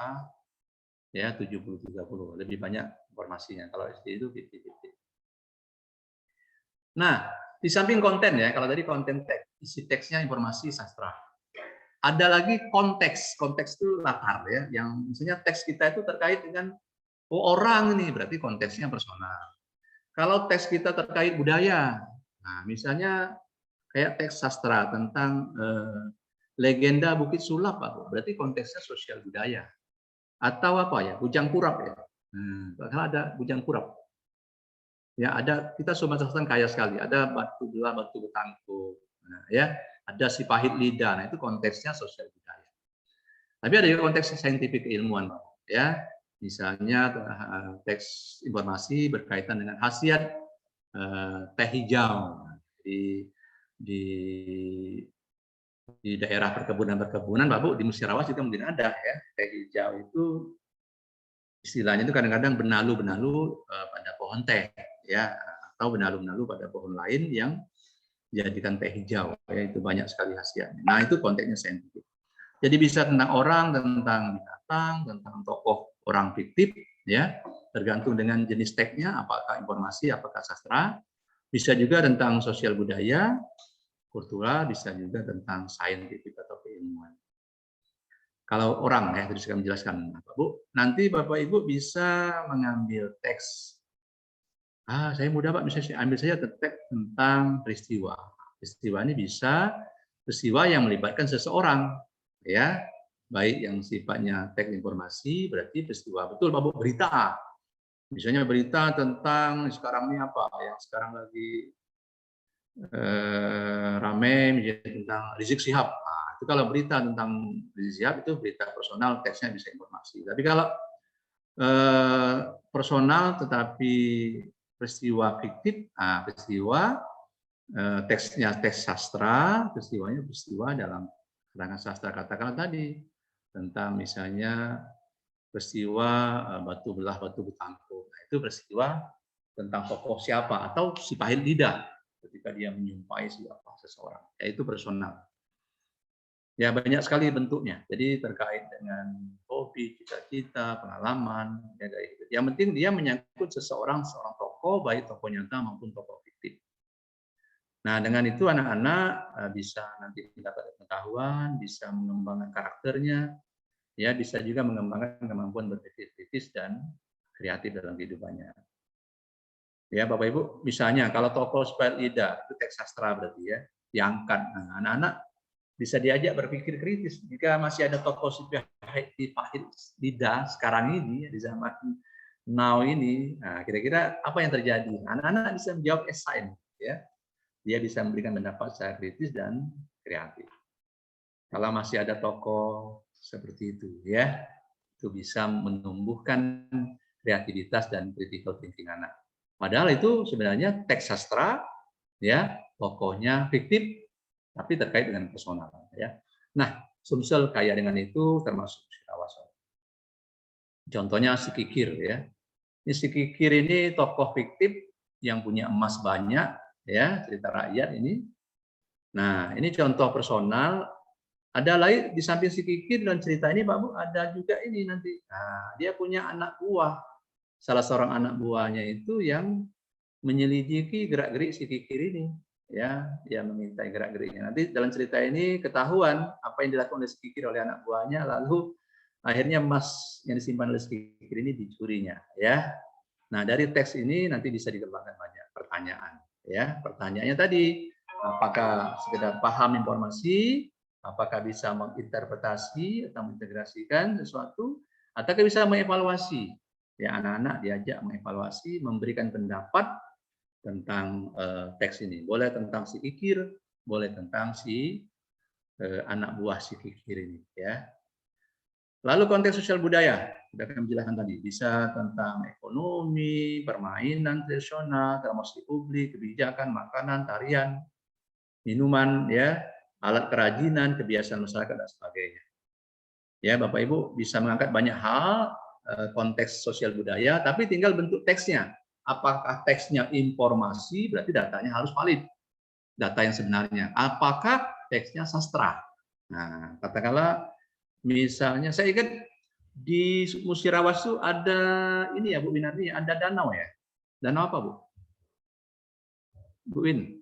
[SPEAKER 2] ya 70-30, lebih banyak informasinya. Kalau SD itu 50-50. Nah, di samping konten, ya, kalau tadi konten teks, isi teksnya informasi sastra. Ada lagi konteks. Konteks itu latar, ya, yang misalnya teks kita itu terkait dengan orang ini, berarti konteksnya personal. Kalau teks kita terkait budaya, Nah, misalnya kayak teks sastra tentang legenda Bukit Sulap, Pak. Berarti konteksnya sosial budaya. Atau apa ya? Bujang Kurap ya. Ada Bujang Kurap. Ya, ada, kita Sumatera Selatan kaya sekali. Ada batu belah, batu betangkuk. Nah, ya, ada si pahit lidah. Nah, itu konteksnya sosial budaya. Tapi ada juga konteks saintifik keilmuan, ya. Misalnya teks informasi berkaitan dengan khasiat teh hijau di di daerah perkebunan, Pak Bu, di Musirawas juga mungkin ada ya. Teh hijau itu istilahnya itu kadang-kadang benalu-benalu pada pohon teh ya, atau benalu-benalu pada pohon lain yang dijadikan teh hijau ya, itu banyak sekali khasiatnya. Nah, itu konteksnya saintifik. Jadi bisa tentang orang, tentang binatang, tentang tokoh orang fiktif ya, tergantung dengan jenis teksnya, apakah informasi, apakah sastra. Bisa juga tentang sosial budaya, kultural, bisa juga tentang saintifik atau keilmuan. Kalau orang ya, tadi saya menjelaskan, Bapak Bu, nanti Bapak Ibu bisa mengambil teks. Saya mudah Pak, bisa ambil saja teks tentang peristiwa. Peristiwa ini bisa peristiwa yang melibatkan seseorang, ya, baik yang sifatnya teks informasi, berarti peristiwa betul Bapak Bu, berita. Misalnya berita tentang sekarang ini apa, yang sekarang lagi ramai misalnya tentang Rizik Syihab. Nah, itu kalau berita tentang Rizik Syihab itu berita personal, teksnya bisa informasi. Tapi kalau personal tetapi peristiwa fiktif, peristiwa teksnya teks sastra, peristiwanya peristiwa dalam keterangan sastra, katakanlah tadi tentang misalnya peristiwa batu belah batu betangkuk. Nah, itu peristiwa tentang tokoh siapa atau si pahit lidah ketika dia menyumpai siapa seseorang, yaitu personal. Ya, banyak sekali bentuknya. Jadi terkait dengan hobi, cita-cita, pengalaman, ya, yang penting dia menyangkut seorang tokoh, baik tokoh nyata maupun tokoh fiktif. Nah, dengan itu anak-anak bisa nanti mendapat pengetahuan, bisa mengembangkan karakternya, ya, bisa juga mengembangkan kemampuan berpikir kritis dan kreatif dalam kehidupannya. Ya, Bapak Ibu, misalnya kalau tokoh Pahit Lidah itu teks sastra berarti ya, diangkat. Nah, anak-anak bisa diajak berpikir kritis. Jika masih ada tokoh Pahit Lidah sekarang ini di zaman now ini, nah, kira-kira apa yang terjadi? Anak-anak bisa menjawab esai, ya. Dia bisa memberikan pendapat secara kritis dan kreatif. Kalau masih ada tokoh seperti itu, ya, itu bisa menumbuhkan kreativitas dan critical thinking anak. Padahal itu sebenarnya teks sastra, ya, tokohnya fiktif, tapi terkait dengan personal, ya. Nah, Sumsel kaya dengan itu termasuk Musirawas. Contohnya si Kikir, ya. Ini si Kikir ini tokoh fiktif yang punya emas banyak, ya, cerita rakyat ini. Nah, ini contoh personal. Ada lain di samping si Kikir dan cerita ini, Pak Bu, ada juga ini nanti. Nah, dia punya anak buah. Salah seorang anak buahnya itu yang menyelidiki gerak-gerik si Kikir ini, ya, dia memintai gerak-geriknya. Nanti dalam cerita ini ketahuan apa yang dilakukan oleh si Kikir oleh anak buahnya, lalu akhirnya emas yang disimpan oleh si Kikir ini dicurinya, ya. Nah, dari teks ini nanti bisa dikembangkan banyak pertanyaan, ya. Pertanyaannya tadi, apakah sekedar paham informasi, apakah bisa menginterpretasi atau mengintegrasikan sesuatu, ataukah bisa mengevaluasi. Ya, anak-anak diajak mengevaluasi, memberikan pendapat tentang teks ini. Boleh tentang si Kikir, boleh tentang si anak buah si Kikir ini, ya. Lalu konteks sosial budaya, sudah kami jelaskan tadi, bisa tentang ekonomi, permainan tradisional, termasuk publik, kebijakan, makanan, tarian, minuman, ya, alat kerajinan, kebiasaan masyarakat dan sebagainya. Ya, Bapak Ibu bisa mengangkat banyak hal konteks sosial budaya, tapi tinggal bentuk teksnya. Apakah teksnya informasi, berarti datanya harus valid, data yang sebenarnya. Apakah teksnya sastra? Nah, katakanlah misalnya saya ingat di Musirawas itu ada ini ya Bu Winardi, ada danau ya. Danau apa Bu? Bu Win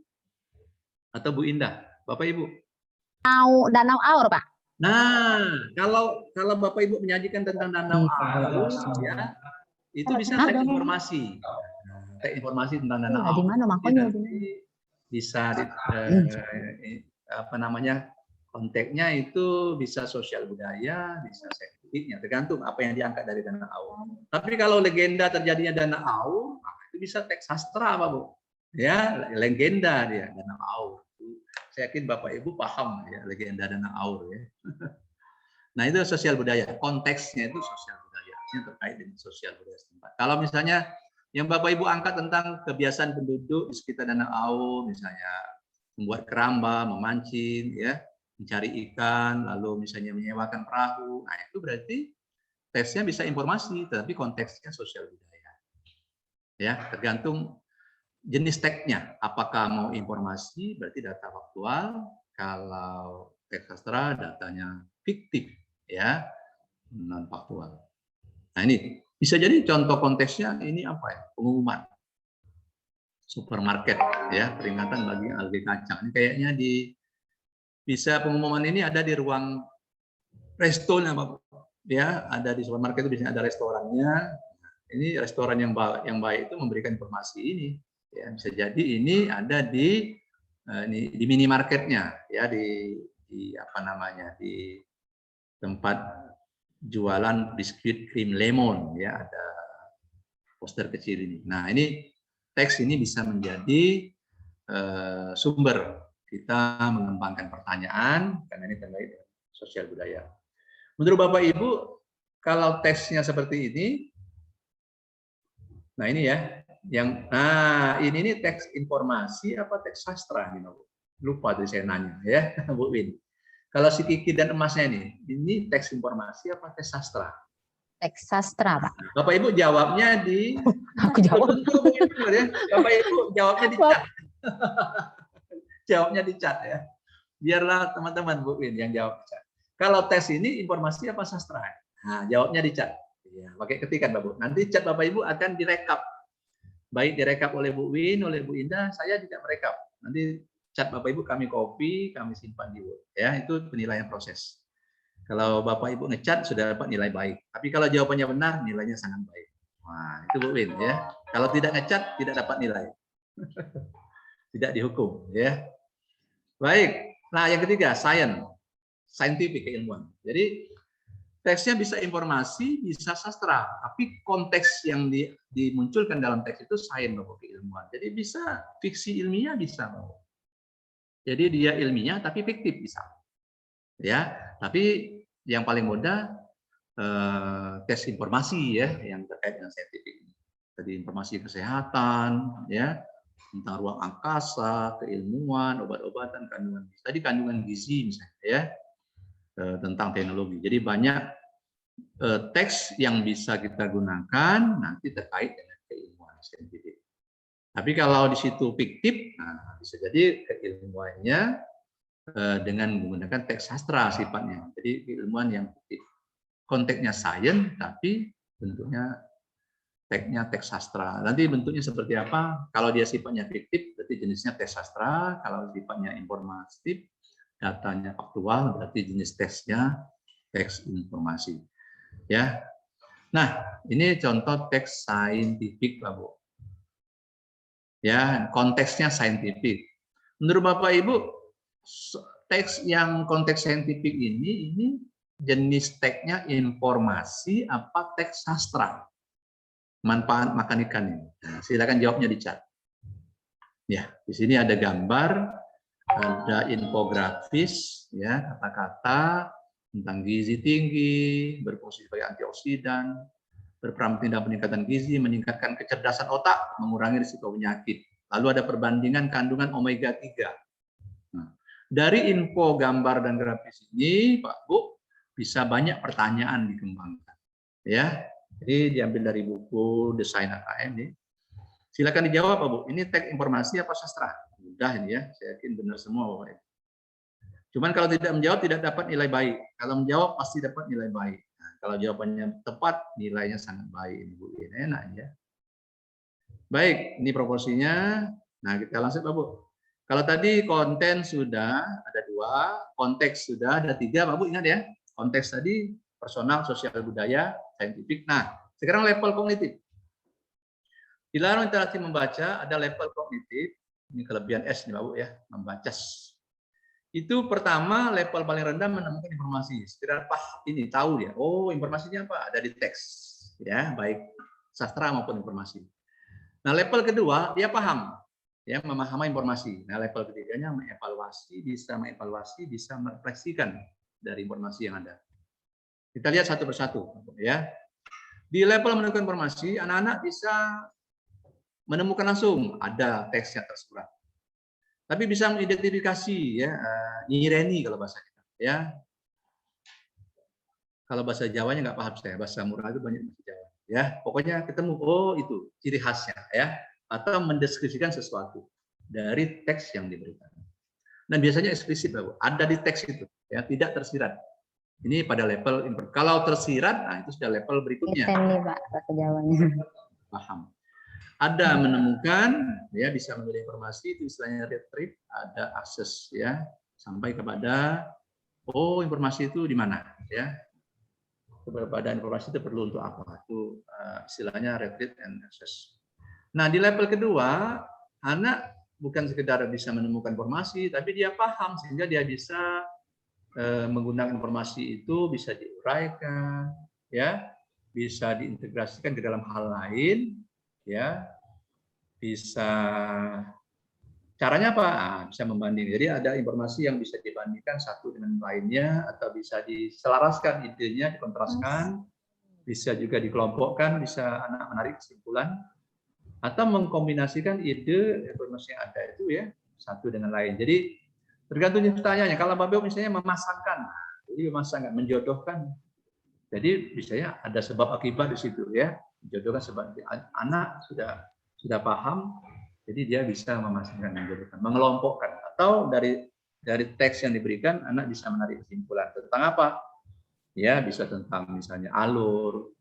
[SPEAKER 2] atau Bu Indah, Bapak Ibu?
[SPEAKER 3] Danau Aur, Pak.
[SPEAKER 2] Nah, kalau Bapak Ibu menyajikan tentang danau Aur, ya, itu bisa teks informasi. Teks informasi tentang danau Aur.
[SPEAKER 3] Di mana makanya?
[SPEAKER 2] bisa apa namanya, konteksnya itu bisa sosial budaya, bisa saintifiknya, tergantung apa yang diangkat dari dana aur. Tapi kalau legenda terjadinya dana aur, itu bisa teks sastra, Pak Bu. Ya, legenda dia dana aur. Saya yakin Bapak Ibu paham ya legenda dana aur ya. Nah, itu sosial budaya. Konteksnya itu sosial budaya. Ini terkait dengan sosial budaya setempat. Kalau misalnya yang Bapak Ibu angkat tentang kebiasaan penduduk di sekitar Danau Aur, misalnya membuat keramba, memancing, ya, mencari ikan, lalu misalnya menyewakan perahu, nah itu berarti teksnya bisa informasi, tetapi konteksnya sosial budaya. Ya, tergantung jenis teksnya. Apakah mau informasi, berarti data faktual. Kalau teks sastra, datanya fiktif, ya, non faktual. Nah ini bisa jadi contoh konteksnya ini apa ya? Pengumuman supermarket, ya, peringatan bagi algi kacang. Ini kayaknya bisa pengumuman ini ada di ruang restonya, ya, ada di supermarket itu biasanya ada restorannya. Ini restoran yang baik itu memberikan informasi ini. Ya, bisa jadi ini ada di minimarketnya, ya, di apa namanya, di tempat jualan biskuit krim lemon, ya, ada poster kecil ini. Nah, ini teks ini bisa menjadi sumber kita mengembangkan pertanyaan, karena ini terkait dengan sosial budaya. Menurut Bapak Ibu, kalau teksnya seperti ini, nah ini ya, ini teks informasi apa teks sastra? Lupa tadi saya nanya ya, Bu Win. Kalau si Kiki dan emasnya ini teks informasi apa teks sastra?
[SPEAKER 3] Teks sastra, Pak.
[SPEAKER 2] Bapak Ibu jawabnya di
[SPEAKER 3] Aku jawab.
[SPEAKER 2] Ya. Bapak Ibu jawabnya di chat. Jawabnya di chat ya. Biarlah teman-teman Bu Win yang jawab di chat. Kalau tes ini informasi apa sastra? Nah, jawabnya di chat. Ya, pakai ketikan Bapak. Nanti chat Bapak Ibu akan direkap. Baik direkap oleh Bu Win, oleh Bu Indah, saya tidak merekap. Nanti chat Bapak Ibu kami copy, kami simpan di Word. Ya, itu penilaian proses. Kalau Bapak Ibu ngecat sudah dapat nilai baik. Tapi kalau jawabannya benar, nilainya sangat baik. Wah, itu Bu Win ya. Kalau tidak ngecat, tidak dapat nilai. Tidak dihukum ya. Baik. Nah, yang ketiga, scientific, keilmuan. Jadi teksnya bisa informasi, bisa sastra, tapi konteks yang dimunculkan dalam teks itu sains, keilmuan. Jadi bisa fiksi ilmiah bisa. Jadi dia ilmiah tapi fiktif bisa. Ya, tapi yang paling mudah tes informasi ya yang terkait dengan saintifik. Tadi informasi kesehatan ya, tentang ruang angkasa, keilmuan, obat-obatan, kandungan gizi. Tadi kandungan gizi misalnya ya, tentang teknologi. Jadi banyak teks yang bisa kita gunakan nanti terkait dengan keilmuan saintifik. Tapi kalau di situ fiktif, nah bisa jadi keilmuannya dengan menggunakan teks sastra sifatnya. Jadi keilmuan yang fiktif. Konteksnya sains, tapi bentuknya teksnya teks sastra. Nanti bentuknya seperti apa? Kalau dia sifatnya fiktif, berarti jenisnya teks sastra. Kalau sifatnya informatif, datanya faktual, berarti jenis teksnya teks informasi. Ya. Nah, ini contoh teks saintifik, Pak Bu. Ya, konteksnya saintifik. Menurut Bapak Ibu, teks yang konteks saintifik ini jenis teksnya informasi apa teks sastra? Manfaat makan ikan ini. Nah, silakan jawabnya di chat. Ya, di sini ada gambar, ada infografis, ya, kata-kata tentang gizi tinggi, berfungsi sebagai antioksidan, berperan peningkatan gizi, meningkatkan kecerdasan otak, mengurangi risiko penyakit. Lalu ada perbandingan kandungan omega 3. Nah, dari info gambar dan grafis ini, Pak Bu, bisa banyak pertanyaan dikembangkan. Ya, jadi diambil dari buku Desain AKM nih. Silakan dijawab, Pak Bu. Ini teks informasi apa sastra? Mudah ini ya, saya yakin benar semua Bapak. Cuman kalau tidak menjawab tidak dapat nilai baik. Kalau menjawab pasti dapat nilai baik. Nah, kalau jawabannya tepat, nilainya sangat baik. Bu, ini enak ya. Baik, ini proporsinya. Nah, kita langsung Pak Bu. Kalau tadi konten sudah ada 2, konteks sudah ada 3, Pak Bu ingat ya. Konteks tadi personal, sosial budaya, saintifik. Nah, sekarang level kognitif. Di dalam interaksi membaca ada level kognitif. Ini kelebihan S nih Bapak ya, membacas. Itu pertama level paling rendah menemukan informasi. Sekiranya ini tahu dia. Oh, informasinya apa? Ada di teks, ya, baik sastra maupun informasi. Nah, level kedua dia paham, ya, memahami informasi. Nah, level ketiganya mengevaluasi, bisa merefleksikan dari informasi yang ada. Kita lihat satu persatu, ya. Di level menemukan informasi, anak-anak bisa menemukan langsung ada teks yang tersurat. Tapi bisa mengidentifikasi, ya, nyireni kalau bahasa kita, ya. Kalau bahasa Jawanya nggak paham saya, bahasa Murahan itu banyak bahasa Jawa, ya. Pokoknya ketemu, oh itu ciri khasnya, ya, atau mendeskripsikan sesuatu dari teks yang diberikan. Nah, biasanya eksplisit, ada di teks itu, ya, tidak tersirat. Ini pada level kalau tersirat, nah itu sudah level berikutnya.
[SPEAKER 3] Nih Pak, bahasa Jawanya.
[SPEAKER 2] Paham. Ada menemukan, ya, bisa memilih informasi, itu istilahnya retrieve, ada akses, ya, sampai kepada oh informasi itu di mana, ya, kepada informasi itu perlu untuk apa, itu istilahnya retrieve and access. Nah, di level kedua, anak bukan sekedar bisa menemukan informasi, tapi dia paham sehingga dia bisa menggunakan informasi itu bisa diuraikan, ya, bisa diintegrasikan ke dalam hal lain, ya, bisa caranya apa? Bisa membanding. Jadi ada informasi yang bisa dibandingkan satu dengan lainnya, atau bisa diselaraskan idenya, dikontraskan, bisa juga dikelompokkan, bisa anak menarik kesimpulan, atau mengkombinasikan ide informasi yang ada itu, ya, satu dengan lain. Jadi tergantung pertanyaannya. Kalau Bapak misalnya memasangkan, jadi memasangkan, menjodohkan. Jadi misalnya ada sebab akibat di situ, ya, menjodohkan sebab anak sudah paham, jadi dia bisa memasangkan, menjodohkan, mengelompokkan, atau dari teks yang diberikan anak bisa menarik kesimpulan tentang apa, ya, bisa tentang misalnya alur,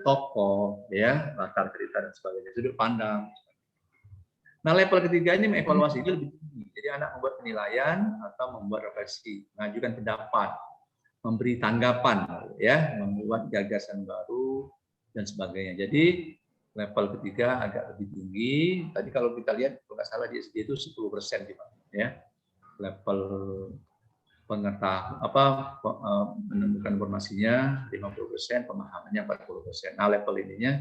[SPEAKER 2] tokoh, ya, latar cerita dan sebagainya, sudut pandang. Nah, level ketiga ini mengevaluasi, itu lebih tinggi. Jadi anak membuat penilaian atau membuat refleksi, mengajukan pendapat, memberi tanggapan, ya, membuat gagasan baru dan sebagainya. Jadi level ketiga agak lebih tinggi. Tadi kalau kita lihat, kalau nggak salah di SD itu 10%, ya, level menemukan informasinya 50%, pemahamannya 40%. Nah, level ininya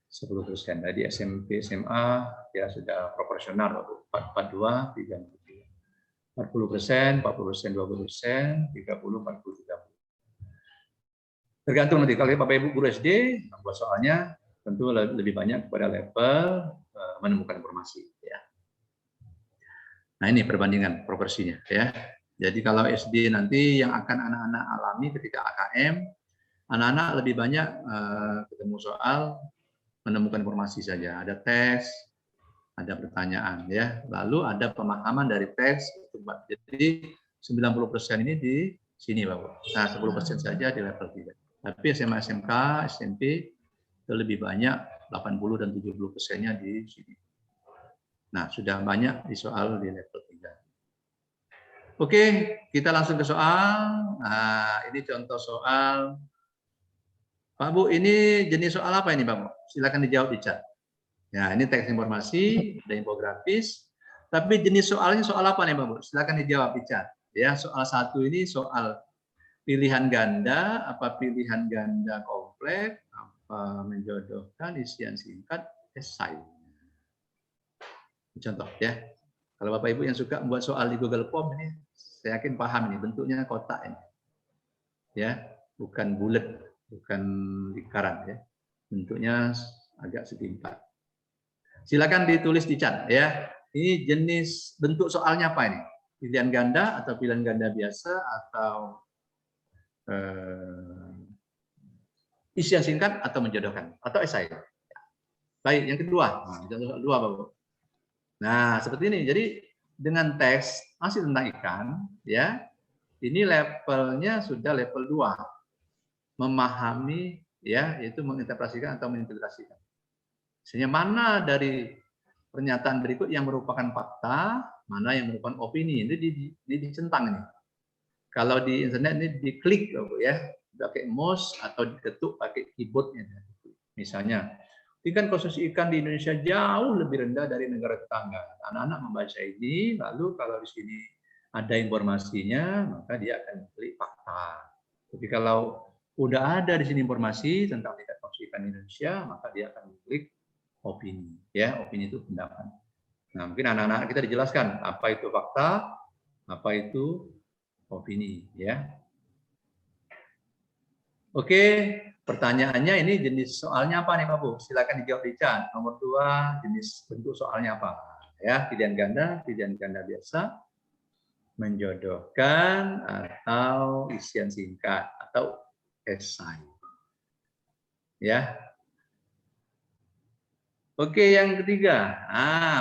[SPEAKER 2] 10%. Tadi SMP, SMA ya sudah proporsional, 42, 33. 40%, 40%, 20%, 30, 40, 30. Tergantung nanti kalau Bapak Ibu guru SD membuat soalnya tentu lebih banyak kepada level menemukan informasi, ya. Nah, ini perbandingan proporsinya, ya. Jadi kalau SD nanti yang akan anak-anak alami ketika AKM, anak-anak lebih banyak ketemu soal menemukan informasi saja, ada teks, ada pertanyaan, ya. Lalu ada pemahaman dari teks. Jadi 90% ini di sini, Bapak. Nah, 10% saja di level 3. Tapi SMA, SMK, SMP itu lebih banyak, 80 dan 70%-nya di sini. Nah, sudah banyak di soal di level 3. Oke, kita langsung ke soal. Nah, ini contoh soal. Pak Bu, ini jenis soal apa ini, Pak Bu? Silakan dijawab di chat. Ya, ini teks informasi, ada infografis. Tapi jenis soalnya soal apa nih, Pak Bu? Silakan dijawab di chat. Ya, soal 1 ini soal pilihan ganda, apa pilihan ganda kompleks, apa menjodohkan, isian singkat, esai. Contoh, ya. Kalau Bapak Ibu yang suka membuat soal di Google Form ini, saya yakin paham ini, bentuknya kotak ini. Ya, bukan bulat, bukan lingkaran, ya. Bentuknya agak segi empat. Silakan ditulis di chat, ya. Ini jenis bentuk soalnya apa ini? Pilihan ganda atau pilihan ganda biasa atau isian singkat atau menjodohkan atau esai. Baik, yang kedua. Nah, contoh kedua, Bapak. Nah, seperti ini. Jadi dengan teks masih tentang ikan, ya. Ini levelnya sudah level 2. Memahami, ya, yaitu menginterpretasikan atau mengintegrasikan. Sehingga mana dari pernyataan berikut yang merupakan fakta, mana yang merupakan opini. Ini dicentang ini. Kalau di internet ini diklik, ya, pakai mouse atau diketuk pakai keyboardnya. Misalnya, tingkat konsumsi ikan di Indonesia jauh lebih rendah dari negara tetangga. Anak-anak membaca ini, lalu kalau di sini ada informasinya, maka dia akan mengklik fakta. Tapi kalau udah ada di sini informasi tentang tingkat konsumsi ikan di Indonesia, maka dia akan mengklik opini. Ya, opini itu pendapat. Nah, mungkin anak-anak kita dijelaskan apa itu fakta, apa itu opini, ya. Oke, pertanyaannya ini jenis soalnya apa nih Pak Bu? Silakan dijawab di chat. Nomor 2, jenis bentuk soalnya apa? Ya, pilihan ganda biasa, menjodohkan atau isian singkat atau esai. Ya. Oke, yang ketiga.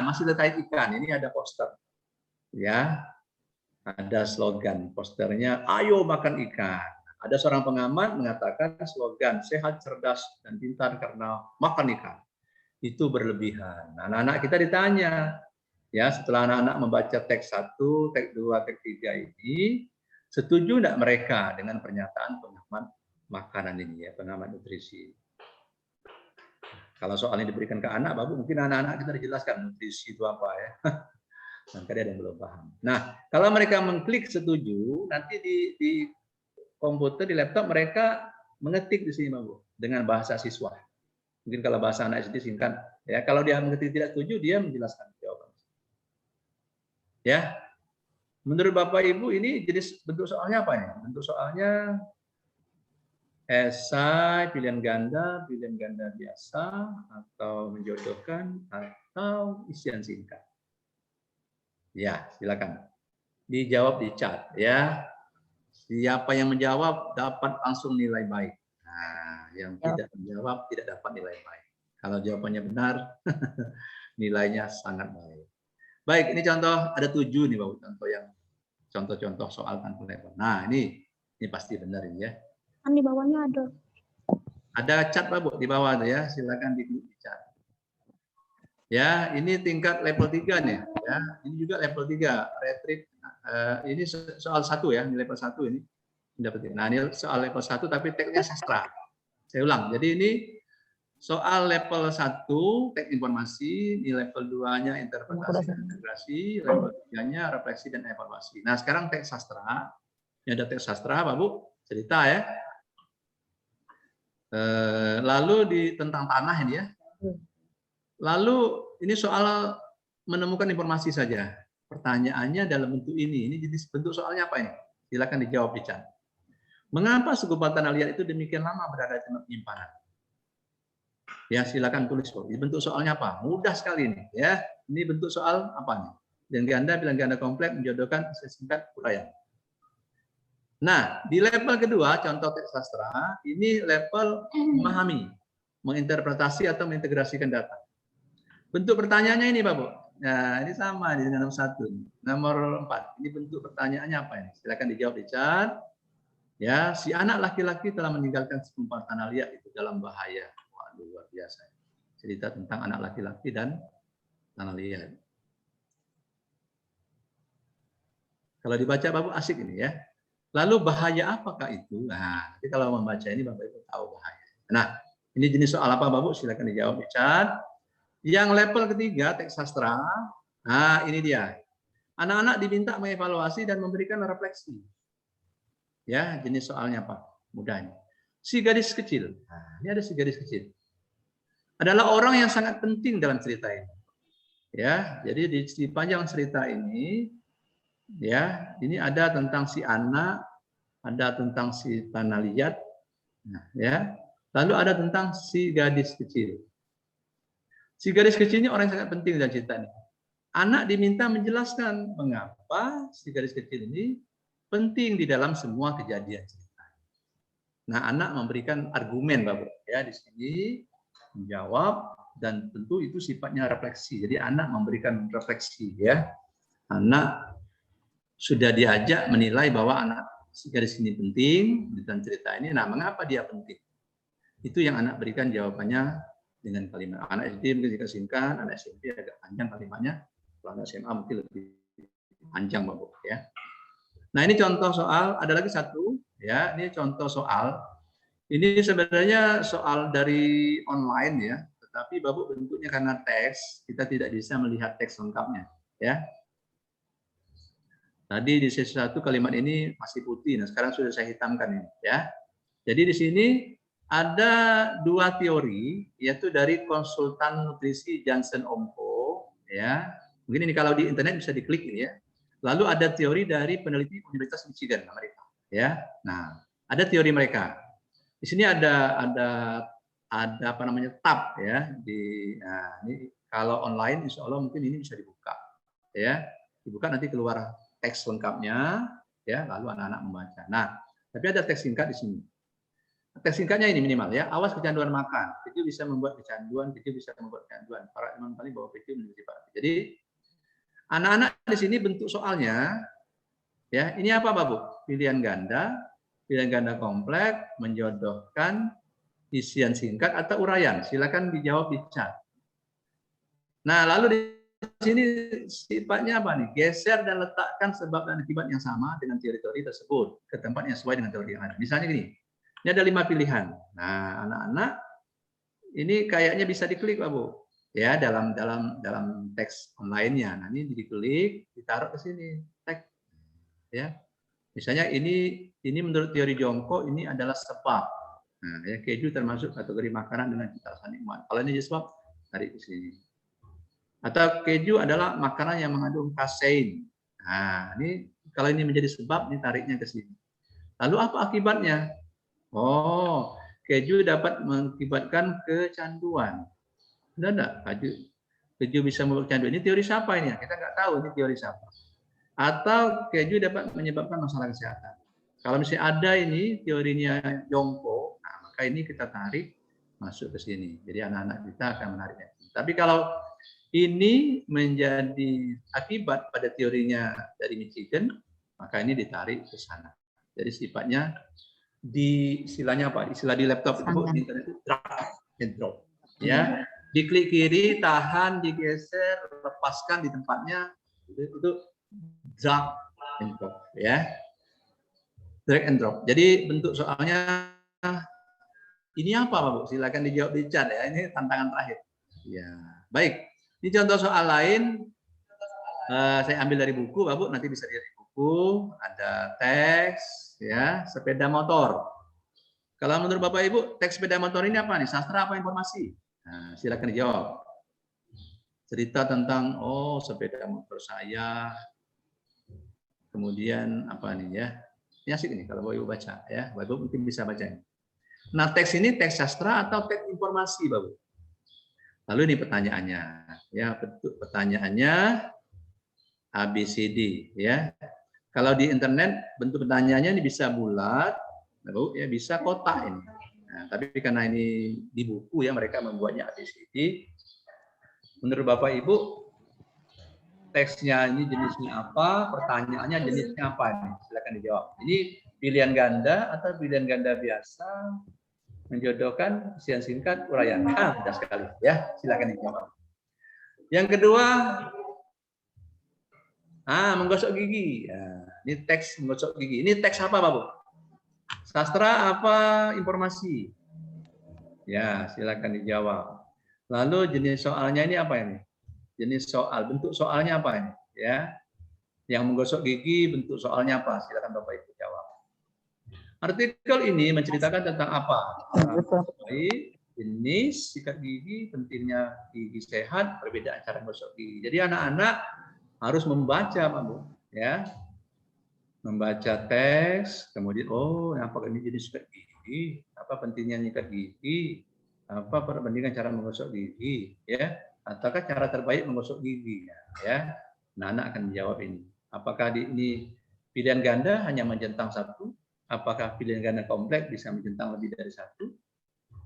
[SPEAKER 2] Masih terkait ikan. Ini ada poster. Ya. Ada slogan posternya, ayo makan ikan. Ada seorang pengamat mengatakan slogan sehat, cerdas, dan pintar karena makan ikan. Itu berlebihan. Anak-anak kita ditanya, ya setelah anak-anak membaca teks 1, teks 2, teks 3 ini, setuju enggak mereka dengan pernyataan pengamat makanan ini, ya, pengamat nutrisi? Kalau soalnya diberikan ke anak, Bapak, mungkin anak-anak kita dijelaskan nutrisi itu apa ya. Maka dia ada yang belum paham. Nah, kalau mereka mengklik setuju, nanti di komputer, di laptop mereka mengetik di sini, Bu, dengan bahasa siswa. Mungkin kalau bahasa anak SD singkat, ya. Kalau dia mengetik tidak setuju, dia menjelaskan jawaban. Ya, menurut Bapak Ibu ini jenis bentuk soalnya apa ya? Bentuk soalnya esai, pilihan ganda biasa, atau menjodohkan, atau isian singkat. Ya, silakan dijawab di chat, ya. Siapa yang menjawab dapat langsung nilai baik. Nah, yang tidak menjawab tidak dapat nilai baik. Kalau jawabannya benar, nilainya sangat baik. Baik, ini contoh ada 7 nih, Bapak, contoh soal tanpa label. Nah, ini pasti benar ini ya.
[SPEAKER 3] Kan di bawahnya ada.
[SPEAKER 2] Ada chat, Bapak, di bawah tuh ya. Silakan di chat. Ya, ini tingkat level 3 nih, ya. Ini juga level 3, retreat. Ini soal 1 ya, ini level 1 ini. Nah, ini soal level 1 tapi teksnya sastra. Saya ulang. Jadi ini soal level 1 teks informasi, ini level 2-nya interpretasi dan integrasi, level 3-nya refleksi dan evaluasi. Nah, sekarang teks sastra. Ini ada teks sastra, Pak Bu, cerita ya. Lalu tentang tanah ini ya. Lalu ini soal menemukan informasi saja. Pertanyaannya dalam bentuk ini jenis bentuk soalnya apa ini? Silakan dijawab di chat. Mengapa segumpal tanah liat itu demikian lama berada di tempat penyimpanan? Ya, silakan tulis. Ini bentuk soalnya apa? Mudah sekali ini, ya. Ini bentuk soal apa nih? Pilihan ganda kompleks, menjodohkan, singkat, uraian. Nah, di level kedua, contoh teks sastra, ini level memahami, menginterpretasi atau mengintegrasikan data. Bentuk pertanyaannya ini, Pak Bu. Nah, ini sama dengan nomor 1. Nomor 4. Ini bentuk pertanyaannya apa ini? Silakan dijawab di chat. Ya, si anak laki-laki telah meninggalkan segumpal tanah liat itu dalam bahaya. Waduh, luar biasa. Cerita tentang anak laki-laki dan tanah liat. Kalau dibaca, Bapak, asik ini ya. Lalu bahaya apakah itu? Nah, nanti kalau membaca ini Bapak Ibu tahu bahaya. Nah, ini jenis soal apa, Bapak? Silakan dijawab di chat. Yang level ketiga, teks sastra. Nah, ini dia. Anak-anak diminta mengevaluasi dan memberikan refleksi. Ya, jenis soalnya apa? Mudahnya. Si gadis kecil. Nah, ini ada si gadis kecil. Adalah orang yang sangat penting dalam cerita ini. Ya, jadi di panjang cerita ini, ya, ini ada tentang si anak, ada tentang si tanah liat, nah, ya. Lalu ada tentang si gadis kecil. Si gadis kecil ini orang yang sangat penting dalam cerita ini. Anak diminta menjelaskan mengapa si gadis kecil ini penting di dalam semua kejadian cerita. Nah, anak memberikan argumen, Bapak, ya, di sini menjawab, dan tentu itu sifatnya refleksi. Jadi anak memberikan refleksi, ya. Anak sudah diajak menilai bahwa anak si gadis ini penting dalam cerita ini. Nah, mengapa dia penting? Itu yang anak berikan jawabannya dengan kalimat. Anak SD mungkin singkat, anak SMP agak panjang kalimatnya, kalau anak SMA mungkin lebih panjang, Bapak, ya. Nah, ini contoh soal, ada lagi satu, ya, ini contoh soal. Ini sebenarnya soal dari online ya, tapi Bapak bentuknya karena teks, kita tidak bisa melihat teks lengkapnya, ya. Tadi di sesi 1 kalimat ini masih putih, nah sekarang sudah saya hitamkan ini, ya. Jadi di sini ada 2 teori, yaitu dari konsultan nutrisi Jansen Omko, ya. Mungkin ini kalau di internet bisa diklik ini, ya. Lalu ada teori dari peneliti Universitas Michigan, Amerika, ya. Nah, ada teori mereka. Di sini ada apa namanya tab, ya. Nah, ini kalau online, insya Allah mungkin ini bisa dibuka, ya. Dibuka nanti keluar teks lengkapnya, ya, lalu anak-anak membaca. Nah, tapi ada teks singkat di sini. Teks singkatnya ini minimal, ya. Awas kecanduan makan. Keju bisa membuat kecanduan, keju bisa membuat kecanduan. Para imam paling bahwa keju menjadi parah. Jadi anak-anak di sini bentuk soalnya, ya. Ini apa, Bapak? Pilihan ganda kompleks, menjodohkan, isian singkat atau uraian. Silakan dijawab di chat. Nah, lalu di sini sifatnya apa nih? Geser dan letakkan sebab dan akibat yang sama dengan teori-teori tersebut ke tempat yang sesuai dengan teori yang ada. Misalnya gini, ini ada 5 pilihan. Nah, anak-anak ini kayaknya bisa diklik, Pak Bu, ya, dalam teks online-nya. Nah, ini diklik, ditaruh ke sini teks, ya. Misalnya ini menurut teori Jongko ini adalah sebab. Nah, ya, keju termasuk kategori makanan dengan cita rasa nikmat. Kalau ini sebab, tarik ke sini. Atau keju adalah makanan yang mengandung kasein. Nah, ini kalau ini menjadi sebab, ini tariknya ke sini. Lalu apa akibatnya? Oh, keju dapat mengakibatkan kecanduan. Sudah enggak? Keju bisa membuat kecanduan. Ini teori siapa ini? Kita nggak tahu ini teori siapa. Atau keju dapat menyebabkan masalah kesehatan. Kalau misalnya ada ini teorinya Jongko, nah maka ini kita tarik masuk ke sini. Jadi anak-anak kita akan menariknya. Tapi kalau ini menjadi akibat pada teorinya dari Michigan, maka ini ditarik ke sana. Jadi sifatnya di istilahnya apa? Istilah di laptop itu di internet itu drag and drop. Ya, diklik kiri, tahan, digeser, lepaskan di tempatnya, itu drag and drop, ya. Drag and drop. Jadi bentuk soalnya ini apa, Pak Bu? Silakan dijawab di chat, ya. Ini tantangan terakhir. Ya, baik. Ini contoh soal lain. Saya ambil dari buku, Pak Bu. Nanti bisa lihat di buku. Ada teks, ya, sepeda motor. Kalau menurut Bapak Ibu, teks sepeda motor ini apa nih? Sastra apa informasi? Nah, silakan dijawab. Cerita tentang sepeda motor saya. Kemudian apa nih, ya? Ini asik nih kalau Bapak Ibu baca, ya. Bapak Ibu mungkin bisa baca ini. Nah, teks ini teks sastra atau teks informasi, Bapak Ibu? Lalu ini pertanyaannya, ya, pertanyaannya ABCD, ya. Kalau di internet bentuk pertanyaannya ini bisa bulat, ya, bisa kotak ini. Nah, tapi karena ini di buku, ya, mereka membuatnya ABCD. Menurut Bapak Ibu, teksnya ini jenisnya apa? Pertanyaannya jenisnya apa ini? Silakan dijawab. Ini pilihan ganda atau pilihan ganda biasa? Menjodohkan, isian singkat, uraian. Mudah sekali, ya. Silakan dijawab. Yang kedua, menggosok gigi. Nah, ini teks menggosok gigi. Ini teks apa, Pak Bu? Sastra apa informasi? Ya, silakan dijawab. Lalu jenis soalnya ini apa ini? Jenis soal, bentuk soalnya apa ini? Ya, yang menggosok gigi, bentuk soalnya apa? Silakan Bapak Ibu jawab. Artikel ini menceritakan tentang apa? Baik, jenis sikat gigi, pentingnya gigi sehat, perbedaan cara menggosok gigi. Jadi anak-anak harus membaca, Pak Bu, ya. Membaca teks, kemudian apa ini jenis sikat gigi, apa pentingnya nyikat gigi, apa perbandingan cara menggosok gigi, ya. Ataukah cara terbaik menggosok gigi, ya. Nah, anak akan menjawab ini. Apakah ini pilihan ganda hanya menjentang satu? Apakah pilihan ganda kompleks bisa menjentang lebih dari satu?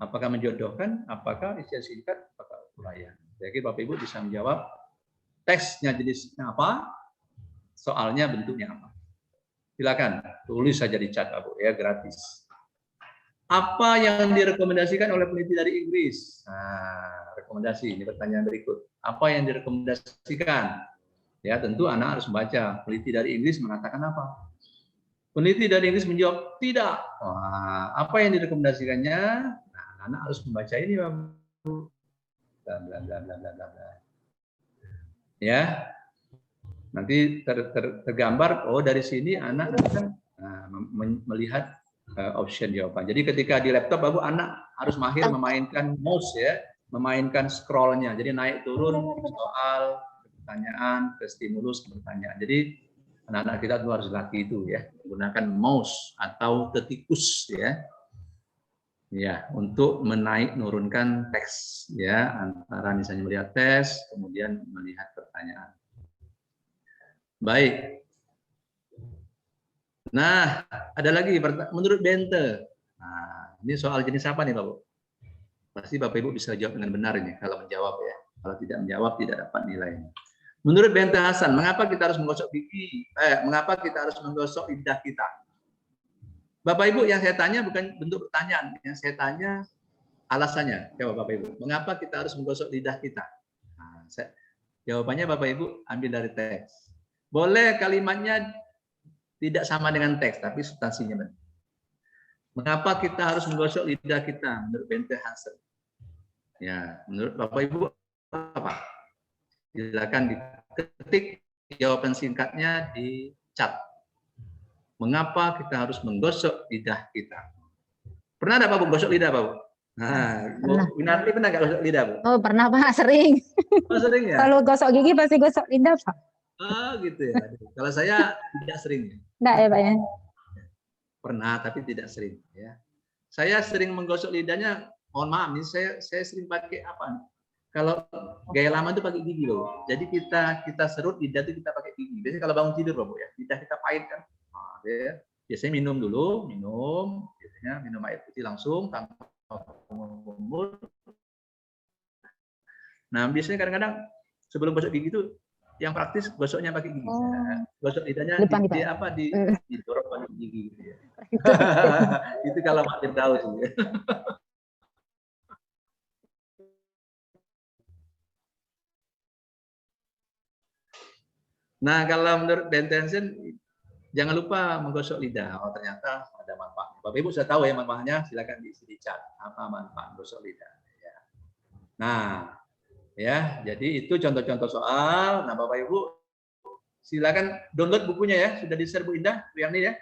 [SPEAKER 2] Apakah menjodohkan? Apakah isian singkat? Apakah uraian? Jadi Bapak Ibu bisa menjawab teksnya jenisnya apa, soalnya bentuknya apa. Silakan tulis saja di chat, Bu, ya, gratis. Apa yang direkomendasikan oleh peneliti dari Inggris? Nah, rekomendasi ini pertanyaan berikut. Apa yang direkomendasikan? Ya, tentu anak harus membaca. Peneliti dari Inggris mengatakan apa? Peneliti dari Inggris menjawab tidak. Wah, apa yang direkomendasikannya? Nah, anak harus membaca ini, Bapak. bla bla bla bla bla bla. Ya, nanti tergambar, oh dari sini anak akan melihat option jawaban. Jadi ketika di laptop Bapak anak harus mahir memainkan mouse ya, memainkan scrollnya. Jadi naik turun soal, pertanyaan, ke stimulus, pertanyaan. Jadi anak-anak kita tuh harus latih itu ya, menggunakan mouse atau ketikus ya. Ya, untuk menaik nurunkan teks ya, antara misalnya melihat teks kemudian melihat pertanyaan. Baik. Nah, ada lagi menurut Bente. Nah, ini soal jenis apa nih, Bapak? Pasti Bapak Ibu bisa jawab dengan benar ini kalau menjawab ya. Kalau tidak menjawab tidak dapat nilai. Menurut Bente Hasan, mengapa kita harus menggosok gigi? Mengapa kita harus menggosok lidah kita? Bapak Ibu, yang saya tanya bukan bentuk pertanyaan, yang saya tanya alasannya. Coba Bapak Ibu, mengapa kita harus menggosok lidah kita? Nah, jawabannya Bapak Ibu ambil dari teks. Boleh kalimatnya tidak sama dengan teks, tapi substansinya benar. Mengapa kita harus menggosok lidah kita menurut Bente Hasan? Ya, menurut Bapak Ibu apa? Silakan diketik jawaban singkatnya di chat. Mengapa kita harus menggosok lidah kita? Pernah ada Pak Bu gosok lidah, Pak Bu? Nah, Bu Winarti pernah nggak gosok lidah, Bu?
[SPEAKER 3] Oh, pernah Pak, sering.
[SPEAKER 2] Oh, sering ya?
[SPEAKER 3] Kalau gosok gigi pasti gosok lidah, Pak.
[SPEAKER 2] Oh, gitu ya. Kalau saya tidak sering.
[SPEAKER 3] Enggak ya, Pak ya?
[SPEAKER 2] Pernah, tapi tidak sering ya. Saya sering menggosok lidahnya, mohon maaf nih, saya sering pakai apa? Kalau gaya lama itu pakai gigi loh. Jadi kita serut lidah itu kita pakai gigi. Biasanya kalau bangun tidur, Bu ya, lidah kita pahit kan. Nah, ya. Biasanya minum dulu, biasanya minum air putih langsung tanpa mulut. Nah, biasanya kadang-kadang sebelum gosok gigi itu yang praktis gosoknya pakai gigi. Nah, gosok lidahnya didorong pakai gigi gitu ya. Itu kalau Pak tahu sih. Nah, kalau menurut Bentensen jangan lupa menggosok lidah. Oh, ternyata ada manfaatnya. Bapak Ibu sudah tahu ya manfaatnya, silakan diisi di chat apa manfaat menggosok lidah. Ya. Nah, ya, jadi itu contoh-contoh soal. Nah, Bapak Ibu silakan download bukunya ya, sudah di-share Bu Indah, Bu Yani ya.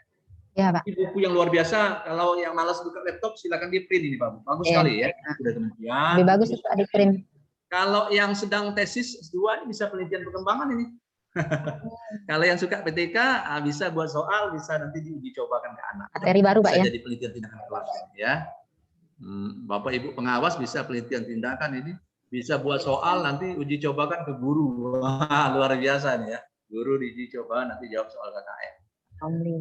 [SPEAKER 3] Iya, Pak.
[SPEAKER 2] Ini buku yang luar biasa. Kalau yang malas buka laptop, silakan di print ini, Pak. Bagus sekali ya. Sudah kemudian.
[SPEAKER 3] Lebih bagus itu di print.
[SPEAKER 2] Kalau yang sedang tesis S2 ini bisa penelitian perkembangan ini. Kalau yang suka PTK bisa buat soal, bisa nanti diuji cobakan ke anak.
[SPEAKER 3] Materi baru, Pak ya.
[SPEAKER 2] Jadi penelitian tindakan kelas ya. Bapak Ibu pengawas bisa penelitian tindakan ini, bisa buat soal nanti uji cobakan ke guru. Wah, luar biasa nih ya. Guru diuji coba nanti jawab soal KKN.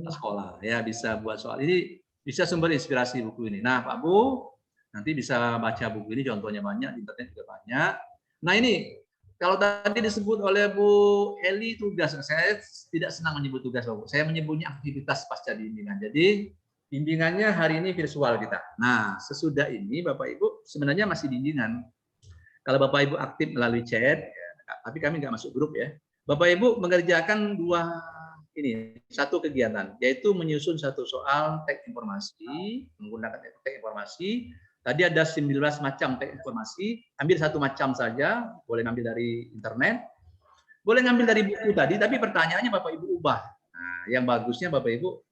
[SPEAKER 2] Sekolah ya bisa buat soal ini, bisa sumber inspirasi buku ini. Nah, Pak Bu nanti bisa baca buku ini, contohnya banyak, di internet juga banyak. Nah, ini kalau tadi disebut oleh Bu Eli tugas, saya tidak senang menyebut tugas, Pak Bu. Saya menyebutnya aktivitas pasca bimbingan. Jadi bimbingannya hari ini virtual kita. Nah, sesudah ini Bapak Ibu sebenarnya masih bimbingan. Kalau Bapak Ibu aktif melalui chat, ya, tapi kami nggak masuk grup ya. Bapak Ibu mengerjakan satu kegiatan, yaitu menyusun satu soal teks informasi, menggunakan teks informasi. Tadi ada 19 macam teks informasi, ambil satu macam saja, boleh ngambil dari internet, boleh ngambil dari buku tadi, tapi pertanyaannya Bapak Ibu ubah. Nah, yang bagusnya Bapak Ibu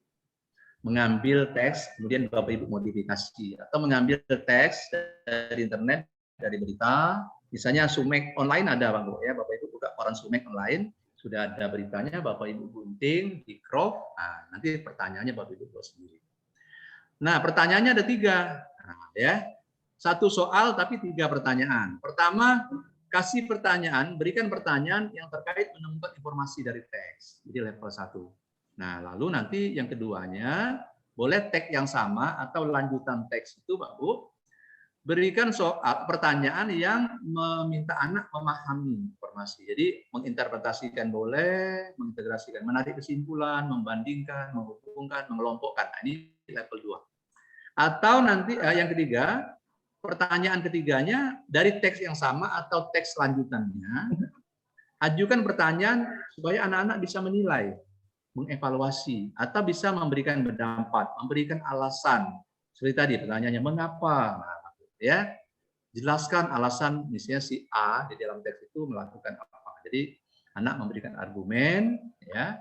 [SPEAKER 2] mengambil teks, kemudian Bapak Ibu modifikasi, atau mengambil teks dari internet, dari berita, misalnya Sumek online ada Bang Bu ya, Bapak Ibu buka koran Sumek online, sudah ada beritanya, Bapak Ibu gunting, di crop, nah, nanti pertanyaannya Bapak Ibu buat sendiri. Nah, pertanyaannya ada 3, nah, ya, satu soal tapi 3 pertanyaan. Pertama, kasih pertanyaan, berikan pertanyaan yang terkait menemukan informasi dari teks, jadi level 1. Nah, lalu nanti yang keduanya, boleh teks yang sama atau lanjutan teks itu, Pak Bu, berikan soal pertanyaan yang meminta anak memahami informasi. Jadi menginterpretasikan boleh, mengintegrasikan, menarik kesimpulan, membandingkan, menghubungkan, mengelompokkan. Nah, ini level 2. Atau nanti yang ketiga, pertanyaan ketiganya dari teks yang sama atau teks lanjutannya, ajukan pertanyaan supaya anak-anak bisa menilai, mengevaluasi, atau bisa memberikan pendapat, memberikan alasan. Seperti tadi pertanyaannya mengapa, nah, ya. jelaskan alasan misalnya si A di dalam teks itu melakukan apa. Jadi anak memberikan argumen, ya,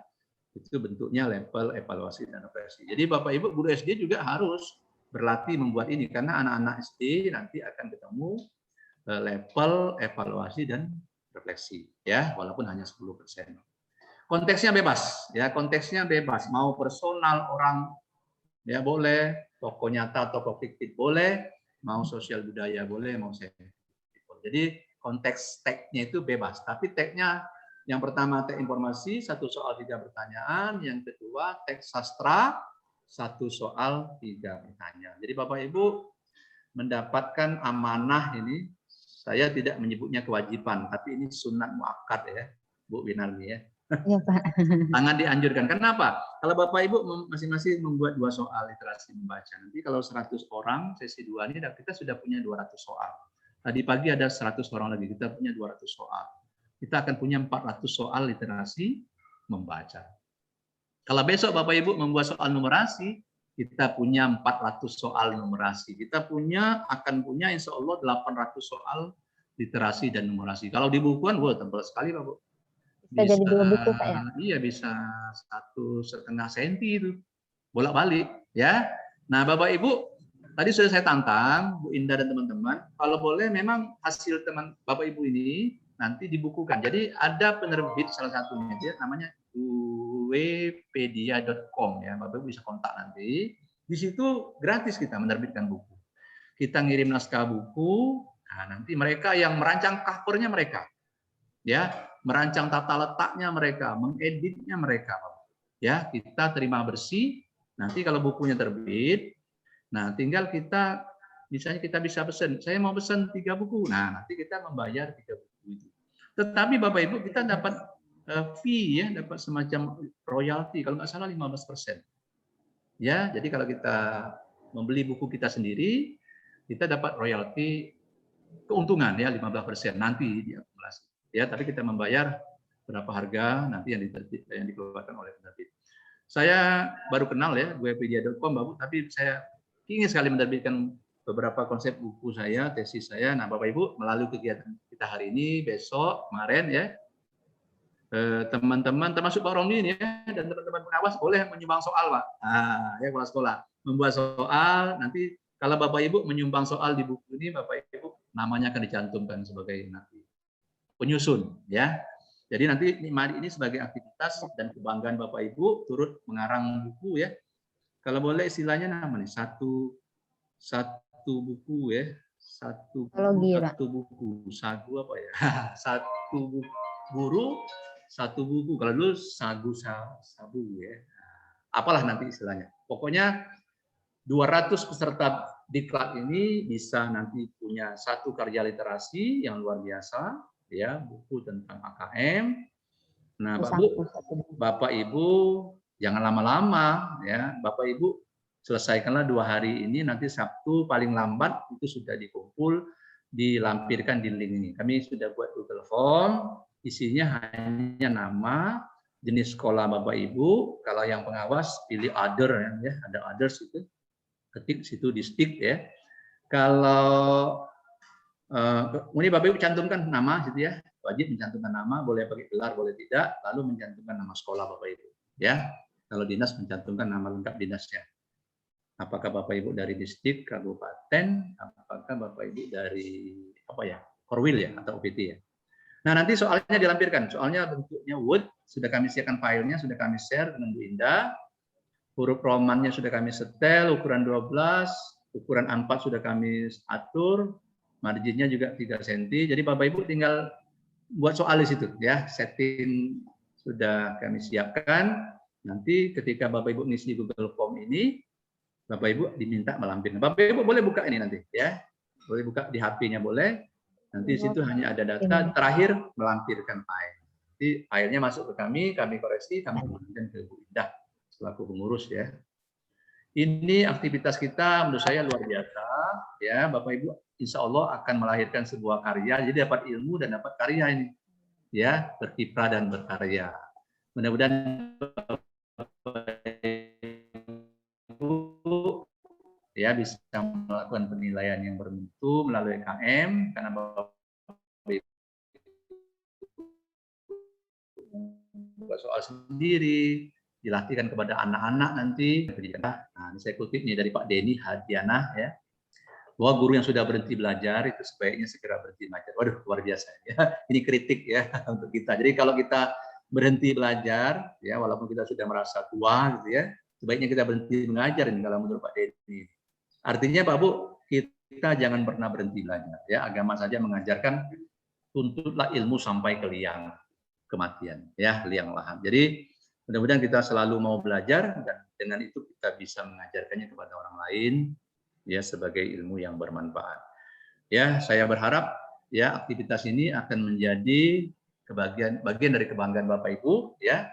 [SPEAKER 2] itu bentuknya level evaluasi dan refleksi. Jadi Bapak Ibu guru SD juga harus berlatih membuat ini karena anak-anak SD nanti akan ketemu level evaluasi dan refleksi, ya, walaupun hanya 10%. Konteksnya bebas, ya, konteksnya bebas. Mau personal orang, ya boleh, tokoh nyata, tokoh fiktif boleh, mau sosial budaya boleh, mau saintifik. Jadi konteks tagnya itu bebas, tapi tagnya yang pertama tag informasi, 1 soal 3 pertanyaan, yang kedua tag sastra, 1 soal 3 pertanyaan. Jadi Bapak Ibu mendapatkan amanah ini, saya tidak menyebutnya kewajiban, tapi ini sunat muakkad ya, Bu Winarni ya.
[SPEAKER 3] Iya, Pak.
[SPEAKER 2] Sangat dianjurkan. Kenapa? Kalau Bapak Ibu masing-masing membuat 2 soal literasi membaca. Nanti kalau 100 orang, sesi 2 ini kita sudah punya 200 soal. Tadi pagi ada 100 orang lagi, kita punya 200 soal. Kita akan punya 400 soal literasi membaca. Kalau besok Bapak Ibu membuat soal numerasi, kita punya 400 soal numerasi. Kita akan punya insya Allah 800 soal literasi dan numerasi. Kalau di bukuan, wah tebal sekali Pak Bu.
[SPEAKER 3] Bisa jadi 2 buku, Pak ya?
[SPEAKER 2] Iya, bisa 1,5 senti itu bolak-balik ya. Nah Bapak Ibu tadi sudah saya tantang Bu Indah dan teman-teman, kalau boleh memang hasil teman Bapak Ibu ini nanti dibukukan. Jadi ada penerbit salah satunya dia namanya wepedia.com ya, Bapak Ibu bisa kontak nanti. Di situ gratis kita menerbitkan buku. Kita ngirim naskah buku, nah nanti mereka yang merancang covernya mereka. Ya, merancang tata letaknya mereka, mengeditnya mereka. Ya, kita terima bersih. Nanti kalau bukunya terbit, nah tinggal kita misalnya kita bisa pesan, saya mau pesan 3 buku. Nah, nanti kita membayar 3 buku itu. Tetapi Bapak Ibu kita dapat fee ya, dapat semacam royalti kalau nggak salah 15%. Ya, jadi kalau kita membeli buku kita sendiri, kita dapat royalti keuntungan ya 15% nanti diakumulasi. Ya, tapi kita membayar berapa harga nanti yang dikeluarkan oleh penerbit. Saya baru kenal ya wepedia.com Bapak, tapi saya ingin sekali menerbitkan beberapa konsep buku saya, tesis saya. Nah, Bapak Ibu melalui kegiatan kita hari ini, besok, kemarin ya, teman-teman termasuk Pak Romli ini ya dan teman-teman pengawas boleh menyumbang soal Pak. Nah, ya kepala sekolah membuat soal nanti kalau Bapak Ibu menyumbang soal di buku ini Bapak Ibu namanya akan dicantumkan sebagai nanti penyusun ya. Jadi nanti nikmati ini sebagai aktivitas dan kebanggaan Bapak Ibu turut mengarang buku ya. Kalau boleh istilahnya namanya satu buku ya, satu buku, sagu apa ya? Satu buku, guru, 1 buku. Kalau dulu sabu ya. Apalah nanti istilahnya. Pokoknya 200 peserta diklat ini bisa nanti punya 1 karya literasi yang luar biasa ya, buku tentang AKM. Nah, Bapak Ibu jangan lama-lama ya. Bapak Ibu selesaikanlah 2 hari ini, nanti Sabtu paling lambat itu sudah dikumpul, dilampirkan di link ini. Kami sudah buat Google Form, isinya hanya nama, jenis sekolah Bapak Ibu, kalau yang pengawas pilih other ya, ada others itu. Ketik situ di stick ya. Kalau ini Bapak Ibu cantumkan nama situ ya, wajib mencantumkan nama, boleh pakai gelar, boleh tidak, lalu mencantumkan nama sekolah Bapak Ibu ya. Kalau dinas mencantumkan nama lengkap dinasnya. Apakah Bapak Ibu dari distrik, kabupaten, apakah Bapak Ibu dari apa ya, Korwil ya atau OPT ya. Nah nanti soalnya dilampirkan, soalnya bentuknya Word, sudah kami siapkan filenya, sudah kami share dengan Bu Indah. Huruf romannya sudah kami setel, ukuran 12, ukuran A4 sudah kami atur, marginnya juga 3 cm. Jadi Bapak Ibu tinggal buat soal di situ ya, setting sudah kami siapkan. Nanti ketika Bapak Ibu ngisi Google Form ini, Bapak Ibu diminta melampirkan. Bapak Ibu boleh buka ini nanti ya, boleh buka di HP-nya boleh. Nanti di situ hanya ada data, terakhir melampirkan file. Nanti filenya masuk ke kami koreksi, kami kirimkan ke Bu Indah selaku pengurus ya. Ini aktivitas kita menurut saya luar biasa ya, Bapak Ibu insya Allah akan melahirkan sebuah karya, jadi dapat ilmu dan dapat karya ini ya, berkiprah dan berkarya. Mudah-mudahan Bapak Ibu ya bisa melakukan penilaian yang bermutu melalui KM, karena Bapak buat soal sendiri, dilatihkan kepada anak-anak nanti. Nah, ini saya kutip nih dari Pak Denny Hadiana ya, bahwa guru yang sudah berhenti belajar itu sebaiknya segera berhenti belajar. Waduh, luar biasa ya. Ini kritik ya untuk kita. Jadi kalau kita berhenti belajar, ya walaupun kita sudah merasa tua gitu ya, sebaiknya kita berhenti mengajar ini kalau menurut Pak Denny. Artinya Pak Bu, kita jangan pernah berhenti belajar ya. Agama saja mengajarkan tuntutlah ilmu sampai ke liang kematian ya, liang lahat. Jadi mudah-mudahan kita selalu mau belajar dan dengan itu kita bisa mengajarkannya kepada orang lain ya sebagai ilmu yang bermanfaat. Ya, saya berharap ya aktivitas ini akan menjadi bagian dari kebanggaan Bapak Ibu ya,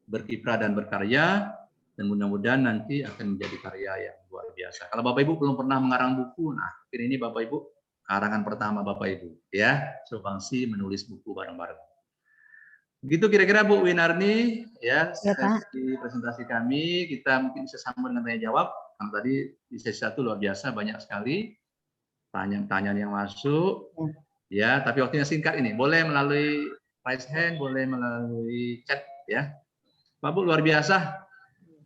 [SPEAKER 2] berkiprah dan berkarya, dan mudah-mudahan nanti akan menjadi karya yang luar biasa. Kalau Bapak Ibu belum pernah mengarang buku, nah ini Bapak Ibu karangan pertama Bapak Ibu ya, Subangsi menulis buku bareng-bareng. Begitu kira-kira Bu Winarni ya, sesi presentasi kami. Kita mungkin bisa sambung dengan tanya jawab. Karena tadi di sesi 1 luar biasa banyak sekali pertanyaan yang masuk. Ya, tapi waktunya singkat ini. Boleh melalui raise hand, boleh melalui chat ya. Pak Bu luar biasa.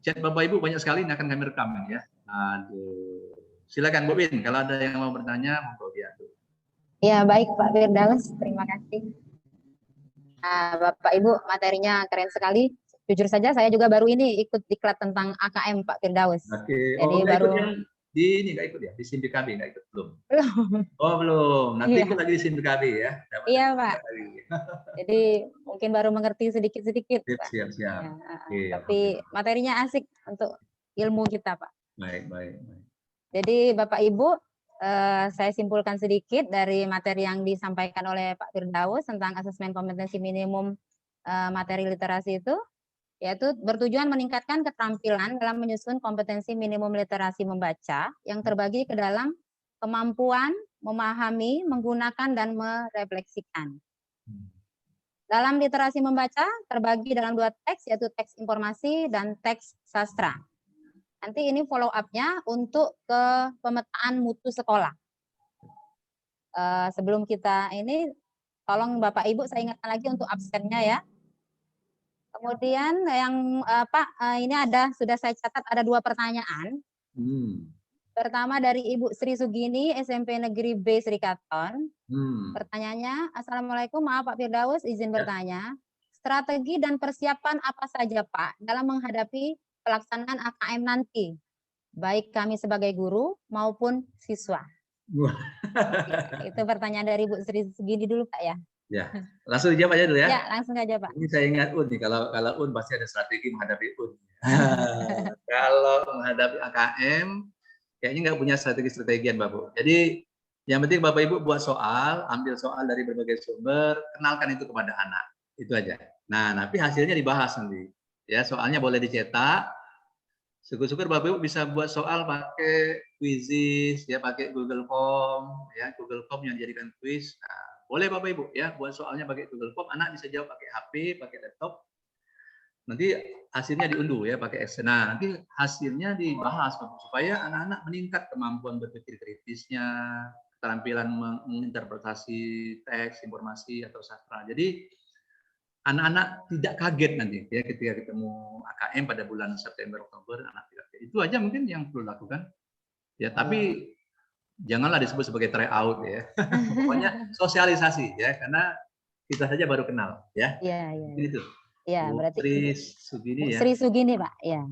[SPEAKER 2] Chat Bapak Ibu banyak sekali, ini akan kami rekam ya. Aduh. Silakan Bu Win, kalau ada yang mau bertanya, monggo diatur.
[SPEAKER 3] Ya, baik Pak Firdaus, terima kasih. Nah, Bapak Ibu, materinya keren sekali. Jujur saja saya juga baru ini ikut diklat tentang AKM Pak Firdaus.
[SPEAKER 2] Oke.
[SPEAKER 3] Jadi
[SPEAKER 2] Oh,
[SPEAKER 3] baru
[SPEAKER 2] ikut yang di ini nggak ikut ya? Di SIMBKB nggak ikut belum?
[SPEAKER 3] belum.
[SPEAKER 2] Oh belum. Nanti
[SPEAKER 3] Iya.
[SPEAKER 2] ikut lagi di SIMBKB ya.
[SPEAKER 3] Iya Pak. Jadi mungkin baru mengerti sedikit-sedikit.
[SPEAKER 2] Siap.
[SPEAKER 3] Ya,
[SPEAKER 2] Oke,
[SPEAKER 3] tapi materinya asik untuk ilmu kita Pak.
[SPEAKER 2] Baik.
[SPEAKER 3] Jadi Bapak Ibu, saya simpulkan sedikit dari materi yang disampaikan oleh Pak Firdaus tentang asesmen kompetensi minimum materi literasi itu, yaitu bertujuan meningkatkan keterampilan dalam menyusun kompetensi minimum literasi membaca yang terbagi ke dalam kemampuan memahami, menggunakan, dan merefleksikan. Dalam literasi membaca terbagi dalam 2 teks, yaitu teks informasi dan teks sastra. Nanti ini follow up-nya untuk ke pemetaan mutu sekolah. Sebelum kita ini, tolong Bapak Ibu saya ingatkan lagi untuk absennya ya. Kemudian yang Pak, ini sudah saya catat ada 2 pertanyaan. Pertama dari Ibu Sri Sugini, SMP Negeri B Serikaton. Pertanyaannya, Assalamualaikum, maaf Pak Firdaus, izin bertanya. Strategi dan persiapan apa saja Pak dalam menghadapi pelaksanaan AKM nanti, baik kami sebagai guru maupun siswa? Itu pertanyaan dari Bu Sri Sugini dulu Pak ya.
[SPEAKER 2] Ya, langsung dijawab aja dulu ya.
[SPEAKER 3] Ya, langsung aja Pak.
[SPEAKER 2] Ini saya ingat UN nih, kalau UN pasti ada strategi menghadapi UN. Kalau menghadapi AKM, kayaknya nggak punya strategi-strategian Bapak. Jadi yang penting Bapak Ibu buat soal, ambil soal dari berbagai sumber, kenalkan itu kepada anak. Itu aja. Nah, tapi hasilnya dibahas nanti. Ya, soalnya boleh dicetak. Syukur-syukur Bapak Ibu bisa buat soal pakai Quizizz, ya pakai Google Form, ya Google Form yang dijadikan quiz. Nah, boleh Bapak Ibu ya buat soalnya pakai Google Form, anak bisa jawab pakai HP, pakai laptop. Nanti hasilnya diunduh ya pakai Excel. Nah, nanti hasilnya dibahas supaya anak-anak meningkat kemampuan berpikir kritisnya, keterampilan menginterpretasi teks, informasi atau sastra. Jadi anak-anak tidak kaget nanti ya ketika ketemu AKM pada bulan September Oktober, anak tidak kaget. Itu aja mungkin yang perlu lakukan. Ya, tapi janganlah disebut sebagai try out ya. Pokoknya sosialisasi ya, karena kita saja baru kenal ya.
[SPEAKER 3] Iya.
[SPEAKER 2] Itu.
[SPEAKER 3] Ya, berarti
[SPEAKER 2] Sri Sugini ya.
[SPEAKER 3] Sri Sugini Pak. Ya,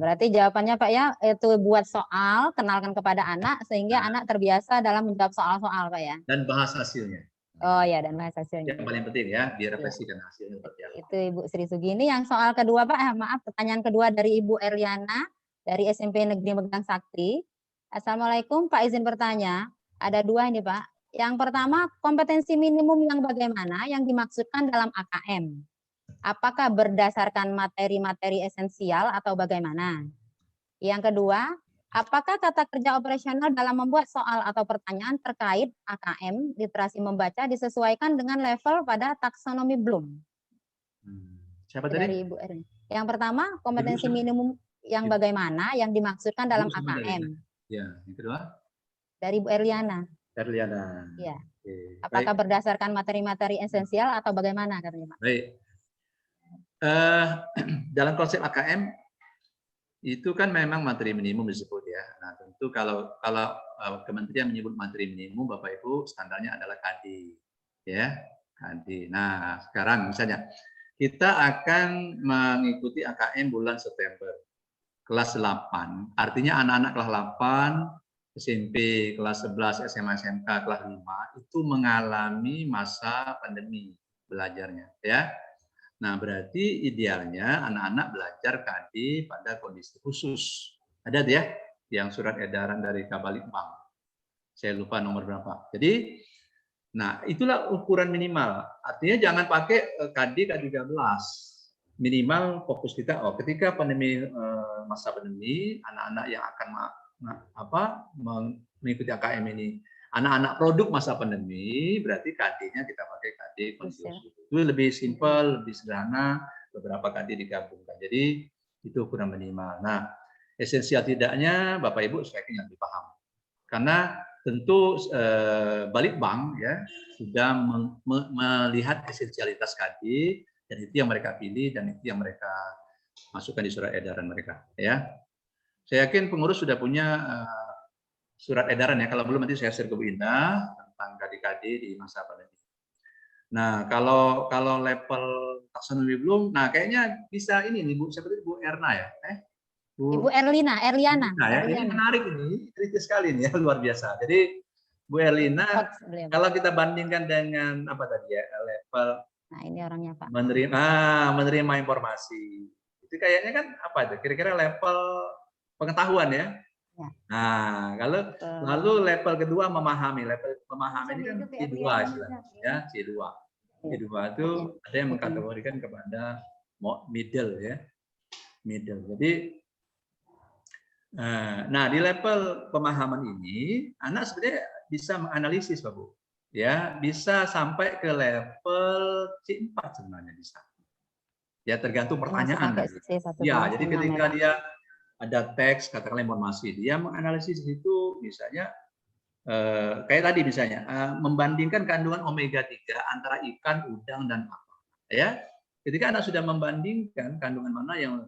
[SPEAKER 3] berarti jawabannya Pak ya itu buat soal, kenalkan kepada anak sehingga anak terbiasa dalam menjawab soal-soal Pak ya.
[SPEAKER 2] Dan bahas hasilnya.
[SPEAKER 3] Oh ya, dan bahas hasilnya.
[SPEAKER 2] Yang paling penting ya, direfleksikan hasilnya seperti apa.
[SPEAKER 3] Itu Ibu Sri Sugini. Yang soal kedua Pak, maaf pertanyaan kedua dari Ibu Erliana dari SMP Negeri Megang Sakti. Assalamualaikum Pak, izin bertanya. Ada 2 ini Pak. Yang pertama, kompetensi minimum yang bagaimana yang dimaksudkan dalam AKM? Apakah berdasarkan materi-materi esensial atau bagaimana? Yang kedua, apakah kata kerja operasional dalam membuat soal atau pertanyaan terkait AKM literasi membaca disesuaikan dengan level pada taksonomi Bloom?
[SPEAKER 2] Siapa tadi?
[SPEAKER 3] Dari Ibu Erin. Yang pertama, kompetensi minimum yang bagaimana yang dimaksudkan dalam AKM?
[SPEAKER 2] Ya, yang kedua
[SPEAKER 3] Dari Bu Erliana.
[SPEAKER 2] Erliana.
[SPEAKER 3] Ya.
[SPEAKER 2] Oke,
[SPEAKER 3] Apakah
[SPEAKER 2] baik.
[SPEAKER 3] berdasarkan materi-materi esensial atau bagaimana katanya, Pak?
[SPEAKER 2] Baik. Dalam konsep AKM itu kan memang materi minimum disebut ya. Nah, tentu kalau kementerian menyebut materi minimum, Bapak Ibu standarnya adalah KD, ya, KD. Nah, sekarang misalnya kita akan mengikuti AKM bulan September, kelas 8. Artinya anak-anak kelas 8, SMP, kelas 11, SMA, SMK, kelas 5 itu mengalami masa pandemi belajarnya, ya. Nah, berarti idealnya anak-anak belajar KD pada kondisi khusus. Ada ya, yang surat edaran dari Kabalitbang. Saya lupa nomor berapa. Jadi, nah itulah ukuran minimal. Artinya jangan pakai KD K13. Minimal fokus kita, ketika pandemi, masa pandemi, anak-anak yang akan mengikuti AKM ini, anak-anak produk masa pandemi, berarti KD-nya kita pakai KD kondisi khusus. Itu lebih simpel, lebih sederhana, beberapa KD digabungkan. Jadi itu ukuran minimal. Nah, esensial tidaknya Bapak Ibu sebaiknya lebih paham. Karena tentu Balitbang ya sudah melihat esensialitas KD, dan itu yang mereka pilih dan itu yang mereka masukkan di surat edaran mereka. Ya, saya yakin pengurus sudah punya surat edaran ya. Kalau belum nanti saya share ke Bu Indah tentang KD-KD di masa pandemi. Nah, kalau level taksonomi belum, nah kayaknya bisa ini nih Bu, seperti Bu Erna ya,
[SPEAKER 3] Ibu Erliana.
[SPEAKER 2] Nah, ya, ini menarik ini, kritis sekali ini ya, luar biasa. Jadi Bu Erlina, kalau kita bandingkan dengan apa tadi ya, level,
[SPEAKER 3] nah ini orangnya Pak,
[SPEAKER 2] menerima informasi, itu kayaknya kan apa itu? Kira-kira level pengetahuan ya. Ya. Nah, kalau lalu level kedua memahami, level memahami ini kan C2 istilahnya, ya C2. C2 itu ada yang mengkategorikan kepada middle ya, middle. Jadi nah, di level pemahaman ini, anak sebenarnya bisa menganalisis, Pak Bu. Ya, bisa sampai ke level C4 sebenarnya bisa. Ya, tergantung pertanyaan. Ya, jadi ketika dia ada teks, katakanlah informasi, dia menganalisis itu misalnya, kayak tadi misalnya, membandingkan kandungan omega 3 antara ikan, udang, dan apa. Ya, ketika anak sudah membandingkan kandungan mana yang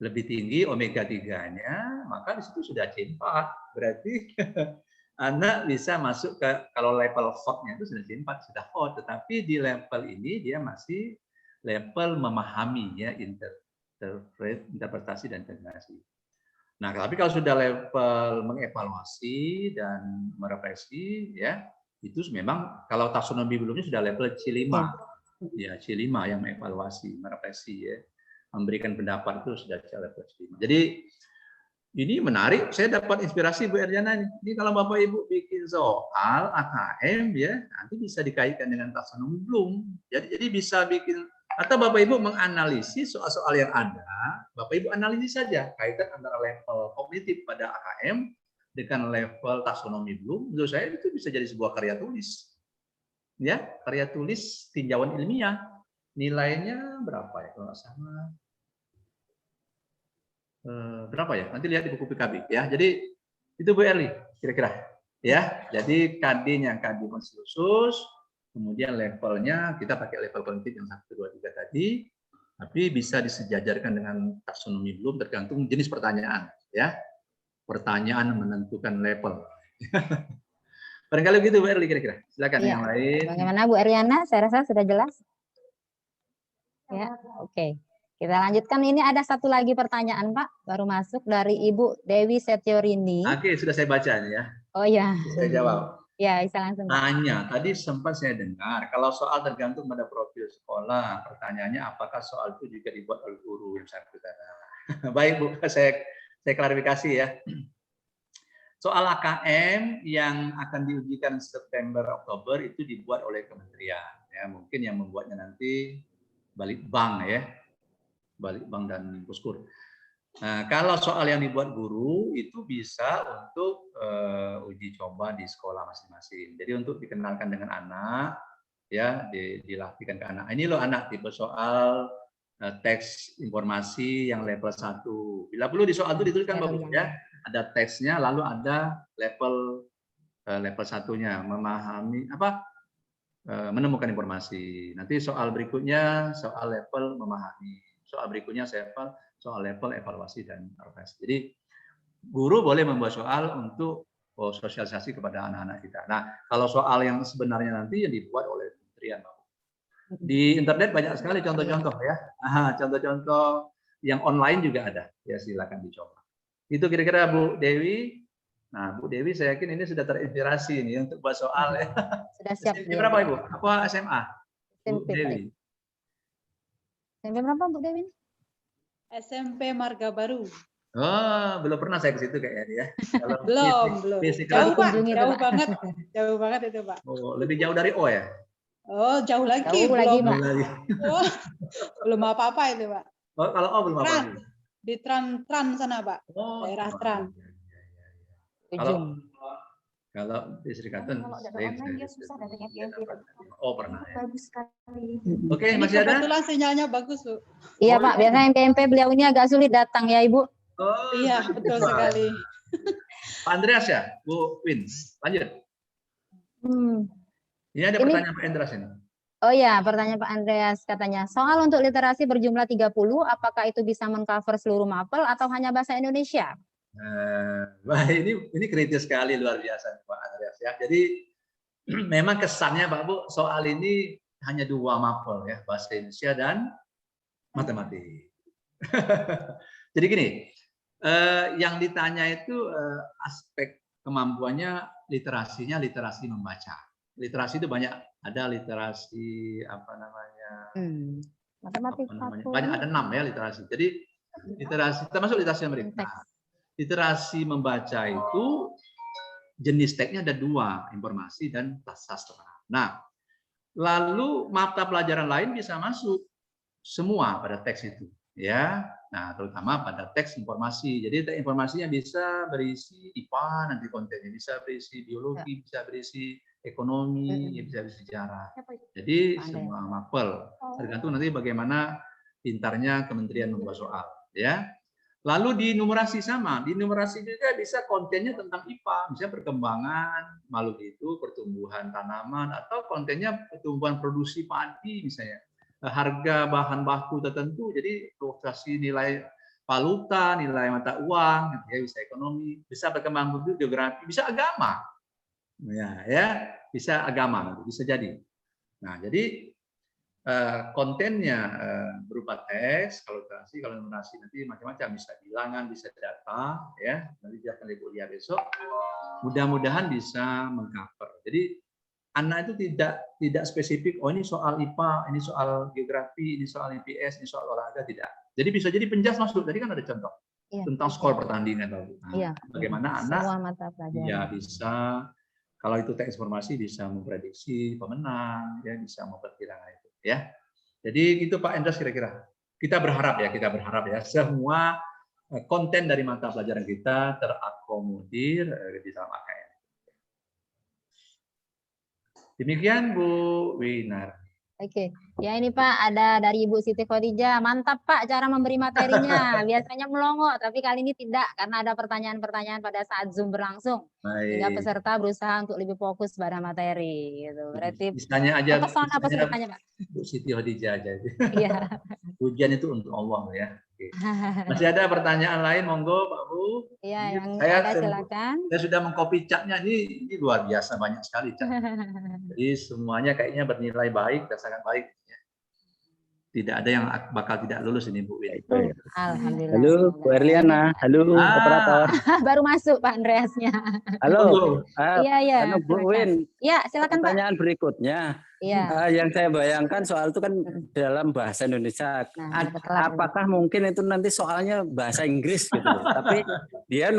[SPEAKER 2] lebih tinggi omega 3-nya, maka di situ sudah C4. Berarti anak bisa masuk ke, kalau level hot-nya itu sudah C4, sudah hot. Tetapi di level ini dia masih level memahami ya, interpretasi dan integrasi. Nah, tapi kalau sudah level mengevaluasi dan merefleksi ya, itu memang kalau taksonomi belumnya sudah level C5. Ya, C5 yang mengevaluasi, merefleksi ya. Memberikan pendapat itu sudah level C5. Jadi ini menarik, saya dapat inspirasi Bu Erliana ini. Ini kalau Bapak Ibu bikin soal AKM ya, nanti bisa dikaitkan dengan taksonomi belum. Jadi bisa bikin, atau Bapak Ibu menganalisis soal-soal yang ada, Bapak Ibu analisis saja kaitan antara level kognitif pada AKM dengan level taksonomi belum. Menurut saya itu bisa jadi sebuah karya tulis. Ya, karya tulis tinjauan ilmiah. Nilainya berapa ya kalau nggak salah? Berapa ya? Nanti lihat di buku PKB ya. Jadi itu Bu Erli kira-kira ya. Jadi KD-nya KD khusus, kemudian levelnya kita pakai level kognitif yang 1, 2, 3 tadi, tapi bisa disejajarkan dengan taksonomi belum tergantung jenis pertanyaan ya. Pertanyaan menentukan level. Barangkali begitu Bu Erli kira-kira. Silakan ya, yang lain.
[SPEAKER 3] Bagaimana Bu Erliana? Saya rasa sudah jelas. Ya, oke. Kita lanjutkan, ini ada satu lagi pertanyaan Pak, baru masuk dari Ibu Dewi Setiorini.
[SPEAKER 2] Oke, sudah saya baca ya.
[SPEAKER 3] Oh ya.
[SPEAKER 2] Saya jawab.
[SPEAKER 3] Ya, bisa langsung.
[SPEAKER 2] Tanya, tadi sempat saya dengar, kalau soal tergantung pada profil sekolah, pertanyaannya apakah soal itu juga dibuat oleh guru yang bersangkutan. Baik Bu, saya klarifikasi ya. Soal AKM yang akan diujikan September Oktober itu dibuat oleh kementerian. Ya, mungkin yang membuatnya nanti Balitbang ya. Balitbang dan Puskur. Nah, kalau soal yang dibuat guru itu bisa untuk uji coba di sekolah masing-masing. Jadi untuk dikenalkan dengan anak, ya dilatihkan ke anak. Ini loh anak tipe soal teks informasi yang level 1. Bila perlu di soal itu dituliskan Bapak ya. Ada teksnya, lalu ada level satunya, memahami menemukan informasi. Nanti soal berikutnya soal level memahami. Soal berikutnya soal level evaluasi dan refleksi. Jadi guru boleh membuat soal untuk sosialisasi kepada anak-anak kita. Nah, kalau soal yang sebenarnya nanti yang dibuat oleh kementerian. Di internet banyak sekali contoh-contoh ya. Contoh-contoh yang online juga ada. Ya silakan dicoba. Itu kira-kira Bu Dewi. Nah, Bu Dewi saya yakin ini sudah terinspirasi ini untuk buat soal ya.
[SPEAKER 3] Sudah siap.
[SPEAKER 2] SMP berapa Ibu? Apa SMA? Bu Dewi.
[SPEAKER 3] SMP berapa Bu Dewi?
[SPEAKER 4] SMP Marga Baru.
[SPEAKER 2] Oh, belum pernah saya ke situ kayaknya ya. Kalau
[SPEAKER 4] Belum. Jauh Pak, jauh
[SPEAKER 3] Pak.
[SPEAKER 4] banget. Jauh banget itu Pak.
[SPEAKER 2] Oh, lebih jauh dari O ya?
[SPEAKER 4] Oh, jauh lagi.
[SPEAKER 3] Jauh lagi, Pak.
[SPEAKER 4] Oh, belum apa-apa itu Pak.
[SPEAKER 2] Oh, kalau O belum apa-apa.
[SPEAKER 4] Di Tran sana Pak.
[SPEAKER 2] Oh,
[SPEAKER 4] daerah Tran.
[SPEAKER 2] Kalau di Sri Kanten, oh pernah ya.
[SPEAKER 3] Bagus sekali.
[SPEAKER 2] Oke, masih ada?
[SPEAKER 4] Kebetulan sinyalnya bagus Bu.
[SPEAKER 3] Iya Pak, biasanya MP beliau ini agak sulit datang ya Ibu.
[SPEAKER 2] Oh,
[SPEAKER 4] iya, betul sekali.
[SPEAKER 2] Pak Andreas ya, Bu Win, lanjut. Ini ada pertanyaan Pak Andreas ini.
[SPEAKER 3] Oh ya, pertanyaan Pak Andreas katanya, soal untuk literasi berjumlah 30, apakah itu bisa mengcover seluruh mapel atau hanya bahasa Indonesia?
[SPEAKER 2] Wah, ini kritis sekali, luar biasa Pak Andreas ya. Jadi memang kesannya Pak Bu, soal ini hanya 2 mapel ya, bahasa Indonesia dan matematik. Jadi gini, yang ditanya itu aspek kemampuannya literasinya, literasi membaca. Literasi itu banyak, ada literasi apa namanya?
[SPEAKER 3] Matematik
[SPEAKER 2] banyak, ada 6 ya literasi. Jadi literasi termasuk literasi Amerika. Literasi membaca itu jenis teksnya ada 2, informasi dan sastra. Nah, lalu mata pelajaran lain bisa masuk semua pada teks itu, ya. Nah, terutama pada teks informasi. Jadi teks informasinya bisa berisi IPA, nanti kontennya bisa berisi biologi, bisa berisi ekonomi, bisa berisi sejarah. Jadi semua mapel. Tergantung nanti bagaimana pintarnya kementerian membuat soal, ya. Lalu di numerasi sama, di numerasi juga bisa kontennya tentang IPA, misalnya perkembangan makhluk itu, pertumbuhan tanaman, atau kontennya pertumbuhan produksi padi misalnya, harga bahan baku tertentu, jadi fluktuasi nilai valuta, nilai mata uang, ya bisa ekonomi, bisa perkembangan geografi, bisa agama, ya bisa agama, bisa jadi. Nah, jadi kontennya berupa teks, kalau numerasi nanti macam-macam, bisa bilangan, bisa data, ya. Nanti akan Ibu lihat besok. Mudah-mudahan bisa mengcover. Jadi anak itu tidak spesifik. Oh ini soal IPA, ini soal geografi, ini soal IPS, ini soal olahraga, tidak. Jadi bisa jadi penjas masuk. Tadi kan ada contoh tentang skor pertandingan. Nah, bagaimana anak ya bisa. Kalau itu teks informasi bisa memprediksi pemenang, ya bisa memperkirakan itu, ya. Jadi itu Pak Endras kira-kira. Kita berharap ya semua konten dari mata pelajaran kita terakomodir di dalam AKN. Demikian Bu Winar.
[SPEAKER 3] Oke, ya ini Pak ada dari Ibu Siti Khadijah. Mantap Pak cara memberi materinya. Biasanya melongo, tapi kali ini tidak karena ada pertanyaan-pertanyaan pada saat Zoom berlangsung. Sehingga peserta berusaha untuk lebih fokus pada materi. Gitu. Berarti
[SPEAKER 2] misalnya aja
[SPEAKER 3] apa pesertanya Pak?
[SPEAKER 2] Bu Siti Khadijah aja.
[SPEAKER 3] Iya.
[SPEAKER 2] Ujian itu untuk Allah ya. Oke. Masih ada pertanyaan lain, monggo Pak Bu.
[SPEAKER 3] Iya, yang ada silakan.
[SPEAKER 2] Saya sudah mengcopy catnya, ini luar biasa banyak sekali cat. Jadi semuanya kayaknya bernilai baik, sangat baik. Tidak ada yang bakal tidak lulus ini Bu Win.
[SPEAKER 3] Alhamdulillah.
[SPEAKER 5] Halo Bu Erliana, halo operator.
[SPEAKER 3] Baru masuk Pak Andreasnya.
[SPEAKER 5] Halo.
[SPEAKER 3] Iya.
[SPEAKER 5] Halo Bu Win.
[SPEAKER 3] Ya silakan Pak.
[SPEAKER 5] Pertanyaan berikutnya.
[SPEAKER 3] Iya.
[SPEAKER 5] Yang saya bayangkan soal itu kan dalam bahasa Indonesia. Apakah mungkin itu nanti soalnya bahasa Inggris gitu loh. Tapi dia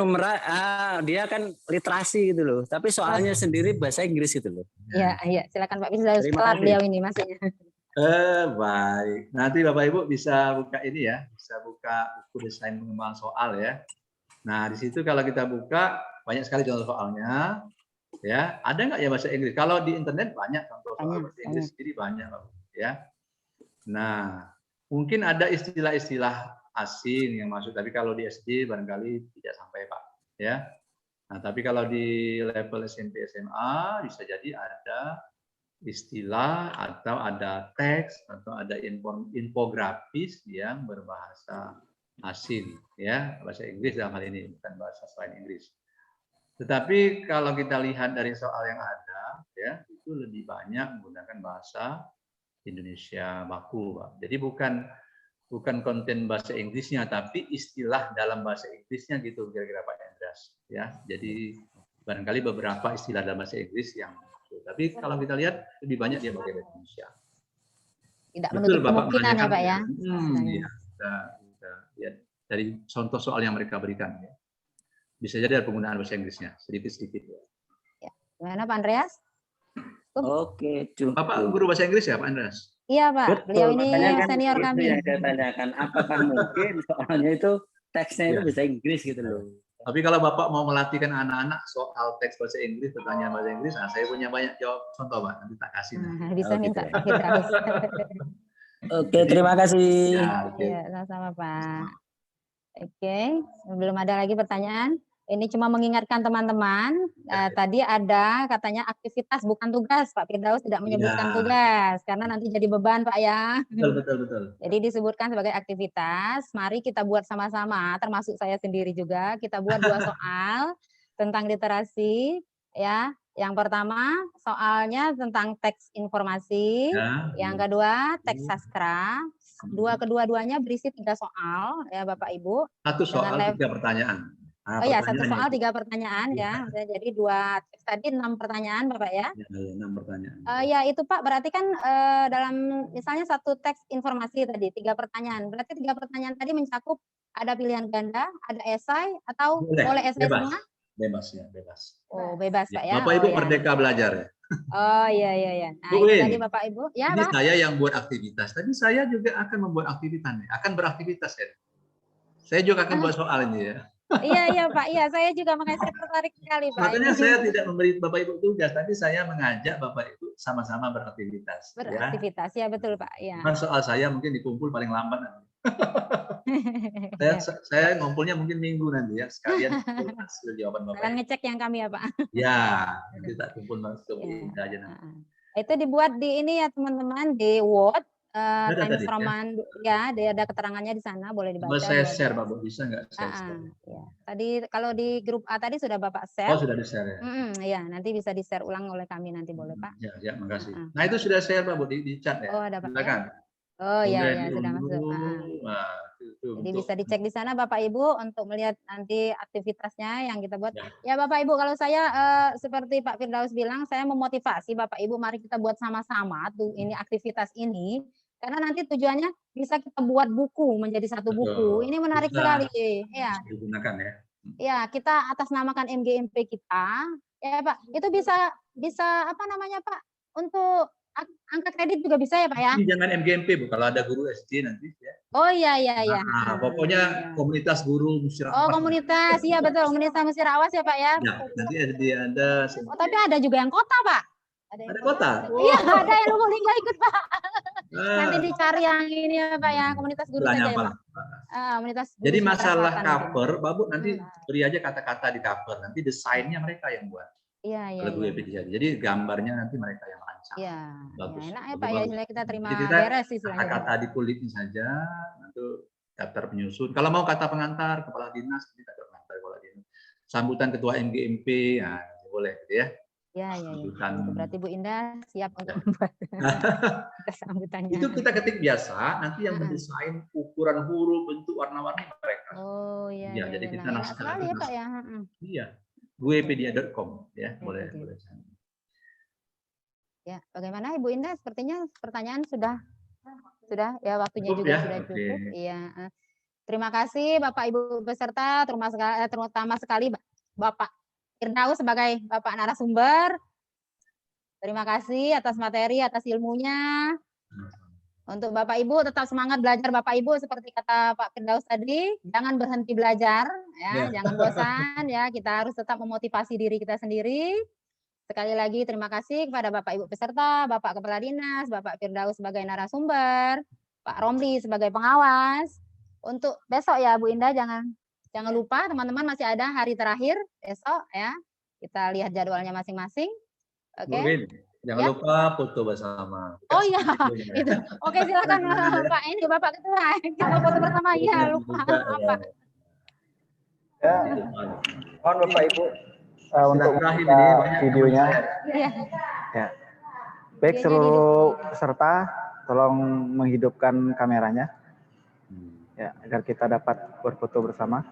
[SPEAKER 5] dia kan literasi gitu loh. Tapi soalnya sendiri bahasa Inggris gitu loh.
[SPEAKER 3] Iya, silakan Pak bisa setelah beliau ini masuknya.
[SPEAKER 2] Baik. Nanti Bapak Ibu bisa buka ini ya, bisa buka buku desain pengembangan soal ya. Nah, di situ kalau kita buka banyak sekali contoh soalnya. Ya, ada nggak ya bahasa Inggris? Kalau di internet banyak contoh soal bahasa Inggris, jadi banyak ya. Nah, mungkin ada istilah-istilah asing yang masuk, tapi kalau di SD barangkali tidak sampai Pak. ya. Nah, tapi kalau di level SMP SMA bisa jadi ada istilah atau ada teks atau ada infografis yang berbahasa asing, ya, bahasa Inggris dalam hal ini, bukan bahasa selain Inggris. Tetapi kalau kita lihat dari soal yang ada, ya, itu lebih banyak menggunakan bahasa Indonesia baku, Pak. Jadi bukan konten bahasa Inggrisnya, tapi istilah dalam bahasa Inggrisnya gitu, kira-kira Pak Endras. Ya, jadi barangkali beberapa istilah dalam bahasa Inggris yang, tapi kalau kita lihat lebih banyak dia pakai bahasa Indonesia.
[SPEAKER 3] Tidak
[SPEAKER 2] Betul,
[SPEAKER 3] menutup
[SPEAKER 2] Bapak
[SPEAKER 3] kemungkinan ya
[SPEAKER 2] menanyakan,
[SPEAKER 3] Pak ya.
[SPEAKER 2] Iya, kita lihat dari contoh soal yang mereka berikan. Ya. Bisa jadi ada penggunaan bahasa Inggrisnya sedikit-sedikit.
[SPEAKER 3] Ya. Gimana Pak Andreas?
[SPEAKER 5] Oke, cukup.
[SPEAKER 2] Bapak guru bahasa Inggris ya Pak Andreas?
[SPEAKER 3] Iya Pak,
[SPEAKER 5] Betul,
[SPEAKER 3] beliau ini
[SPEAKER 5] makanya kan
[SPEAKER 3] senior
[SPEAKER 5] itu
[SPEAKER 3] kami.
[SPEAKER 5] yang saya tanyakan, apakah mungkin soalnya itu teksnya itu
[SPEAKER 2] Ya.
[SPEAKER 5] bahasa Inggris gitu loh.
[SPEAKER 2] Tapi kalau Bapak mau melatihkan anak-anak soal teks bahasa Inggris, pertanyaan bahasa Inggris, nah saya punya banyak jawab contoh Pak, nanti tak kasih.
[SPEAKER 3] Bisa
[SPEAKER 5] Oh,
[SPEAKER 3] minta
[SPEAKER 5] gitu.
[SPEAKER 3] Pak Firdaus.
[SPEAKER 5] Oke, terima kasih.
[SPEAKER 2] Ya, oke.
[SPEAKER 3] Iya, sama-sama Pak. Oke, belum ada lagi pertanyaan. Ini cuma mengingatkan teman-teman, tadi ada katanya aktivitas bukan tugas, Pak Firdaus tidak menyebutkan
[SPEAKER 2] Ya.
[SPEAKER 3] tugas, karena nanti jadi beban Pak ya.
[SPEAKER 2] Betul.
[SPEAKER 3] Jadi disebutkan sebagai aktivitas, mari kita buat sama-sama, termasuk saya sendiri juga, kita buat 2 soal tentang literasi, ya. Yang pertama soalnya tentang teks informasi,
[SPEAKER 2] Ya.
[SPEAKER 3] yang kedua teks sastra, kedua-duanya berisi 3 soal, ya Bapak Ibu.
[SPEAKER 2] Satu soal,
[SPEAKER 3] Dengan
[SPEAKER 2] 3 pertanyaan. Nah,
[SPEAKER 3] Oh ya, 1
[SPEAKER 2] pertanyaannya
[SPEAKER 3] soal
[SPEAKER 2] itu.
[SPEAKER 3] 3 pertanyaan ya. Jadi 2 teks tadi 6 pertanyaan Bapak ya.
[SPEAKER 2] Ya, 6 pertanyaan.
[SPEAKER 3] Ya itu Pak, berarti kan dalam misalnya 1 teks informasi tadi 3 pertanyaan. Berarti 3 pertanyaan tadi mencakup ada pilihan ganda, ada esai atau boleh esai
[SPEAKER 2] bebas.
[SPEAKER 3] semua?
[SPEAKER 2] Bebas ya, bebas.
[SPEAKER 3] Oh, bebas
[SPEAKER 2] Ya,
[SPEAKER 3] Pak ya.
[SPEAKER 2] Bapak Ibu
[SPEAKER 3] Oh, ya.
[SPEAKER 2] merdeka belajar ya.
[SPEAKER 3] Oh iya. Nah,
[SPEAKER 2] Bu
[SPEAKER 3] itu
[SPEAKER 2] Win,
[SPEAKER 3] tadi Bapak Ibu. Ya,
[SPEAKER 2] ini
[SPEAKER 3] Pak.
[SPEAKER 2] saya yang buat aktivitas, tapi saya juga akan membuat aktivitas nih. Akan beraktivitas ya. Saya juga akan buat soal ini ya.
[SPEAKER 3] Iya Pak. Iya, saya juga makanya saya tertarik sekali Pak.
[SPEAKER 2] Makanya
[SPEAKER 3] Ini.
[SPEAKER 2] saya tidak memberi Bapak Ibu tugas, tapi saya mengajak Bapak Ibu sama-sama beraktivitas.
[SPEAKER 3] Beraktivitas ya betul Pak. Ya.
[SPEAKER 2] Cuman soal saya mungkin dikumpul paling lambat nanti. Saya ngumpulnya mungkin minggu nanti ya, sekalian hasil jawaban Bapak.
[SPEAKER 3] Akan ngecek yang kami ya Pak.
[SPEAKER 2] Ya, nanti tak kumpul masuk aja nanti.
[SPEAKER 3] Itu dibuat di ini ya teman-teman di Word. Times
[SPEAKER 2] tadi,
[SPEAKER 3] Roman ya, dia ada keterangannya di sana, boleh dibaca.
[SPEAKER 2] Coba saya share, Pak, bisa nggak saya share?
[SPEAKER 3] Ya. Tadi kalau di grup A tadi sudah Bapak share.
[SPEAKER 2] Oh, sudah di-share ya?
[SPEAKER 3] Ya, nanti bisa di-share ulang oleh kami nanti, boleh Pak?
[SPEAKER 2] Ya, makasih. Nah, itu sudah share Pak, Bu, di chat ya?
[SPEAKER 3] Oh, ada Pak.
[SPEAKER 2] Silakan.
[SPEAKER 3] Oh iya, sudah masuk.
[SPEAKER 2] Nah,
[SPEAKER 3] jadi bisa dicek di sana Bapak Ibu untuk melihat nanti aktivitasnya yang kita buat. Ya Bapak Ibu, kalau saya seperti Pak Firdaus bilang, saya memotivasi Bapak Ibu, mari kita buat sama-sama tuh ini aktivitas ini. Karena nanti tujuannya bisa kita buat buku menjadi 1 buku. Ini menarik sekali. Ya.
[SPEAKER 2] Digunakan ya.
[SPEAKER 3] Ya, kita atasnamakan MGMP kita. Ya Pak, itu bisa apa namanya Pak? Untuk angka kredit juga bisa ya Pak ya?
[SPEAKER 2] Jangan MGMP Bu, kalau ada guru SD nanti ya.
[SPEAKER 3] Oh iya.
[SPEAKER 2] Nah, pokoknya komunitas guru musyawarah.
[SPEAKER 3] Oh, komunitas. Iya betul, komunitas musyawarah ya Pak ya.
[SPEAKER 2] Ya, nanti ada
[SPEAKER 3] Oh, tapi ada juga yang kota, Pak.
[SPEAKER 2] Ada kota.
[SPEAKER 3] Iya, ada yang lubuk-lingga ikut, Pak. Nanti dicari yang ini ya, Pak ya, komunitas guru saja ya, Pak. Komunitas guru.
[SPEAKER 2] Jadi masalah cover, Bapak nanti beri aja kata-kata di cover, nanti desainnya mereka yang buat.
[SPEAKER 3] Iya.
[SPEAKER 2] Jadi gambarnya nanti mereka yang rancang.
[SPEAKER 3] Iya.
[SPEAKER 2] Bagus.
[SPEAKER 3] Enak ya Pak ya, kita terima
[SPEAKER 2] kita
[SPEAKER 3] beres istilahnya.
[SPEAKER 2] Kata-kata di kulitnya saja, nanti daftar penyusun. Kalau mau kata pengantar, kepala dinas, nanti kata pengantar kepala dinas. Sambutan ketua MGMP, nah, boleh gitu ya.
[SPEAKER 3] Iya. Berarti Bu Indah siap untuk membuat sambutannya.
[SPEAKER 2] Itu kita ketik biasa, nanti yang mendesain ukuran huruf, bentuk, warna-warni mereka.
[SPEAKER 3] Oh iya.
[SPEAKER 2] Ya, jadi kita naskah
[SPEAKER 3] ya Pak ya.
[SPEAKER 2] Iya. Guepedia.com ya, boleh.
[SPEAKER 3] Ya, bagaimana Ibu Indah? Sepertinya pertanyaan sudah ya, waktunya juga sudah cukup. Iya. Terima kasih Bapak Ibu peserta, terutama sekali Bapak Firdaus sebagai Bapak narasumber. Terima kasih atas materi, atas ilmunya. Untuk Bapak Ibu tetap semangat belajar Bapak Ibu, seperti kata Pak Firdaus tadi, jangan berhenti belajar ya, jangan bosan ya, kita harus tetap memotivasi diri kita sendiri. Sekali lagi terima kasih kepada Bapak Ibu peserta, Bapak Kepala Dinas, Bapak Firdaus sebagai narasumber, Pak Romli sebagai pengawas. Untuk besok ya Bu Indah, jangan Jangan lupa teman-teman masih ada hari terakhir besok ya. Kita lihat jadwalnya masing-masing. Oke.
[SPEAKER 2] Bu Win, jangan
[SPEAKER 3] Ya.
[SPEAKER 2] lupa foto bersama.
[SPEAKER 3] Oh iya, itu. Oke, silakan Pak ini Bapak Ketua. Kita foto bersama. Iya, lupa. Pak.
[SPEAKER 6] Ya, mohon Bapak Ibu untuk
[SPEAKER 2] Silaturahim
[SPEAKER 6] membuka
[SPEAKER 2] ini banyak
[SPEAKER 6] videonya.
[SPEAKER 3] Iya.
[SPEAKER 6] Ya. Baik, seluruh peserta tolong menghidupkan kameranya ya agar kita dapat berfoto bersama.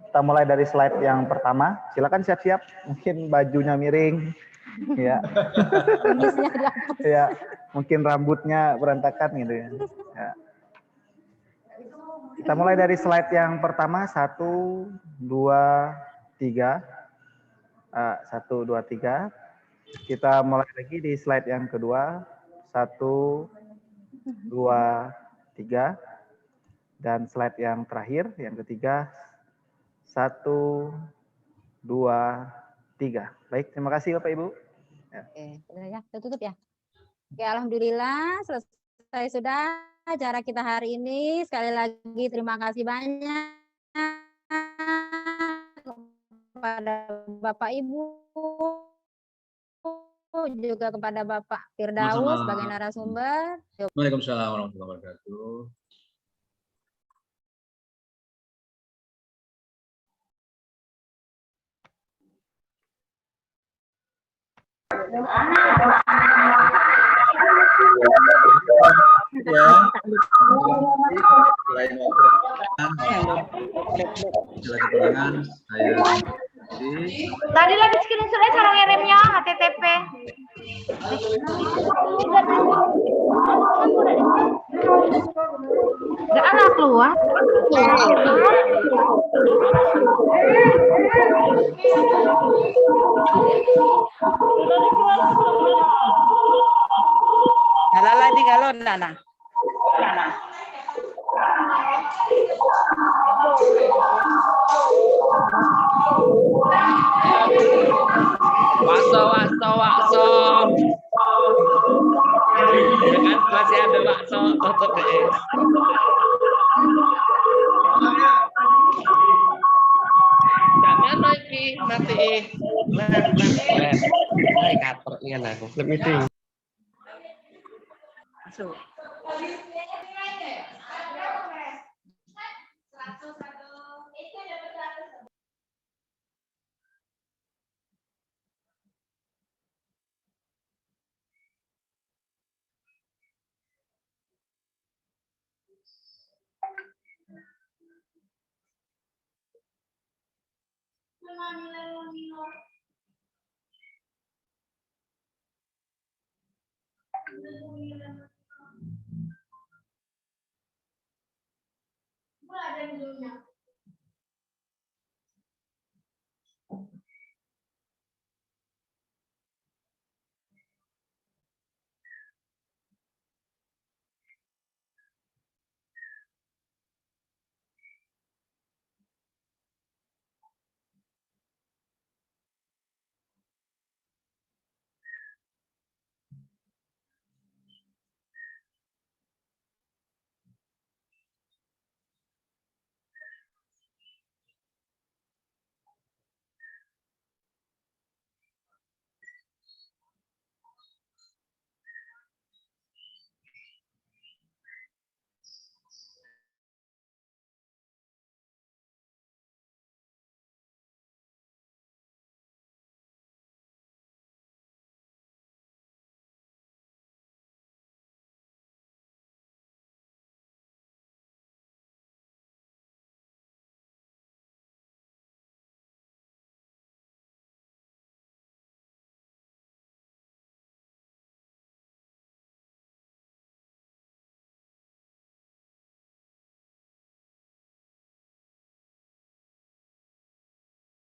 [SPEAKER 6] Kita mulai dari slide yang pertama. Silakan siap-siap. Mungkin bajunya miring, ya.
[SPEAKER 3] Kumisnya dihapus.
[SPEAKER 6] Ya, mungkin rambutnya berantakan gitu ya. Ya. Kita mulai dari slide yang pertama. 1, 2, 3. 1, 2, 3. Kita mulai lagi di slide yang kedua. 1, 2, 3. Dan slide yang terakhir, yang ketiga. 1, 2, 3. Baik, terima kasih Bapak Ibu. Ya.
[SPEAKER 3] Oke, sudah ya, kita tutup ya. Oke, alhamdulillah selesai sudah acara kita hari ini. Sekali lagi terima kasih banyak kepada Bapak Ibu, juga kepada Bapak Firdaus sebagai narasumber.
[SPEAKER 2] Waalaikumsalam warahmatullahi wabarakatuh. Ya. Selain keterangan saya
[SPEAKER 7] Tadi lagi screenshotnya cara ngirimnya HTTP. Gak ada keluar.
[SPEAKER 8] Halala di galon nana.
[SPEAKER 9] Wakso. Ya kan masih ada wakso tutup deh. Jangan lagi mati. Nah, kater ingat aku. Let meeting.
[SPEAKER 8] Masuk.
[SPEAKER 7] Ada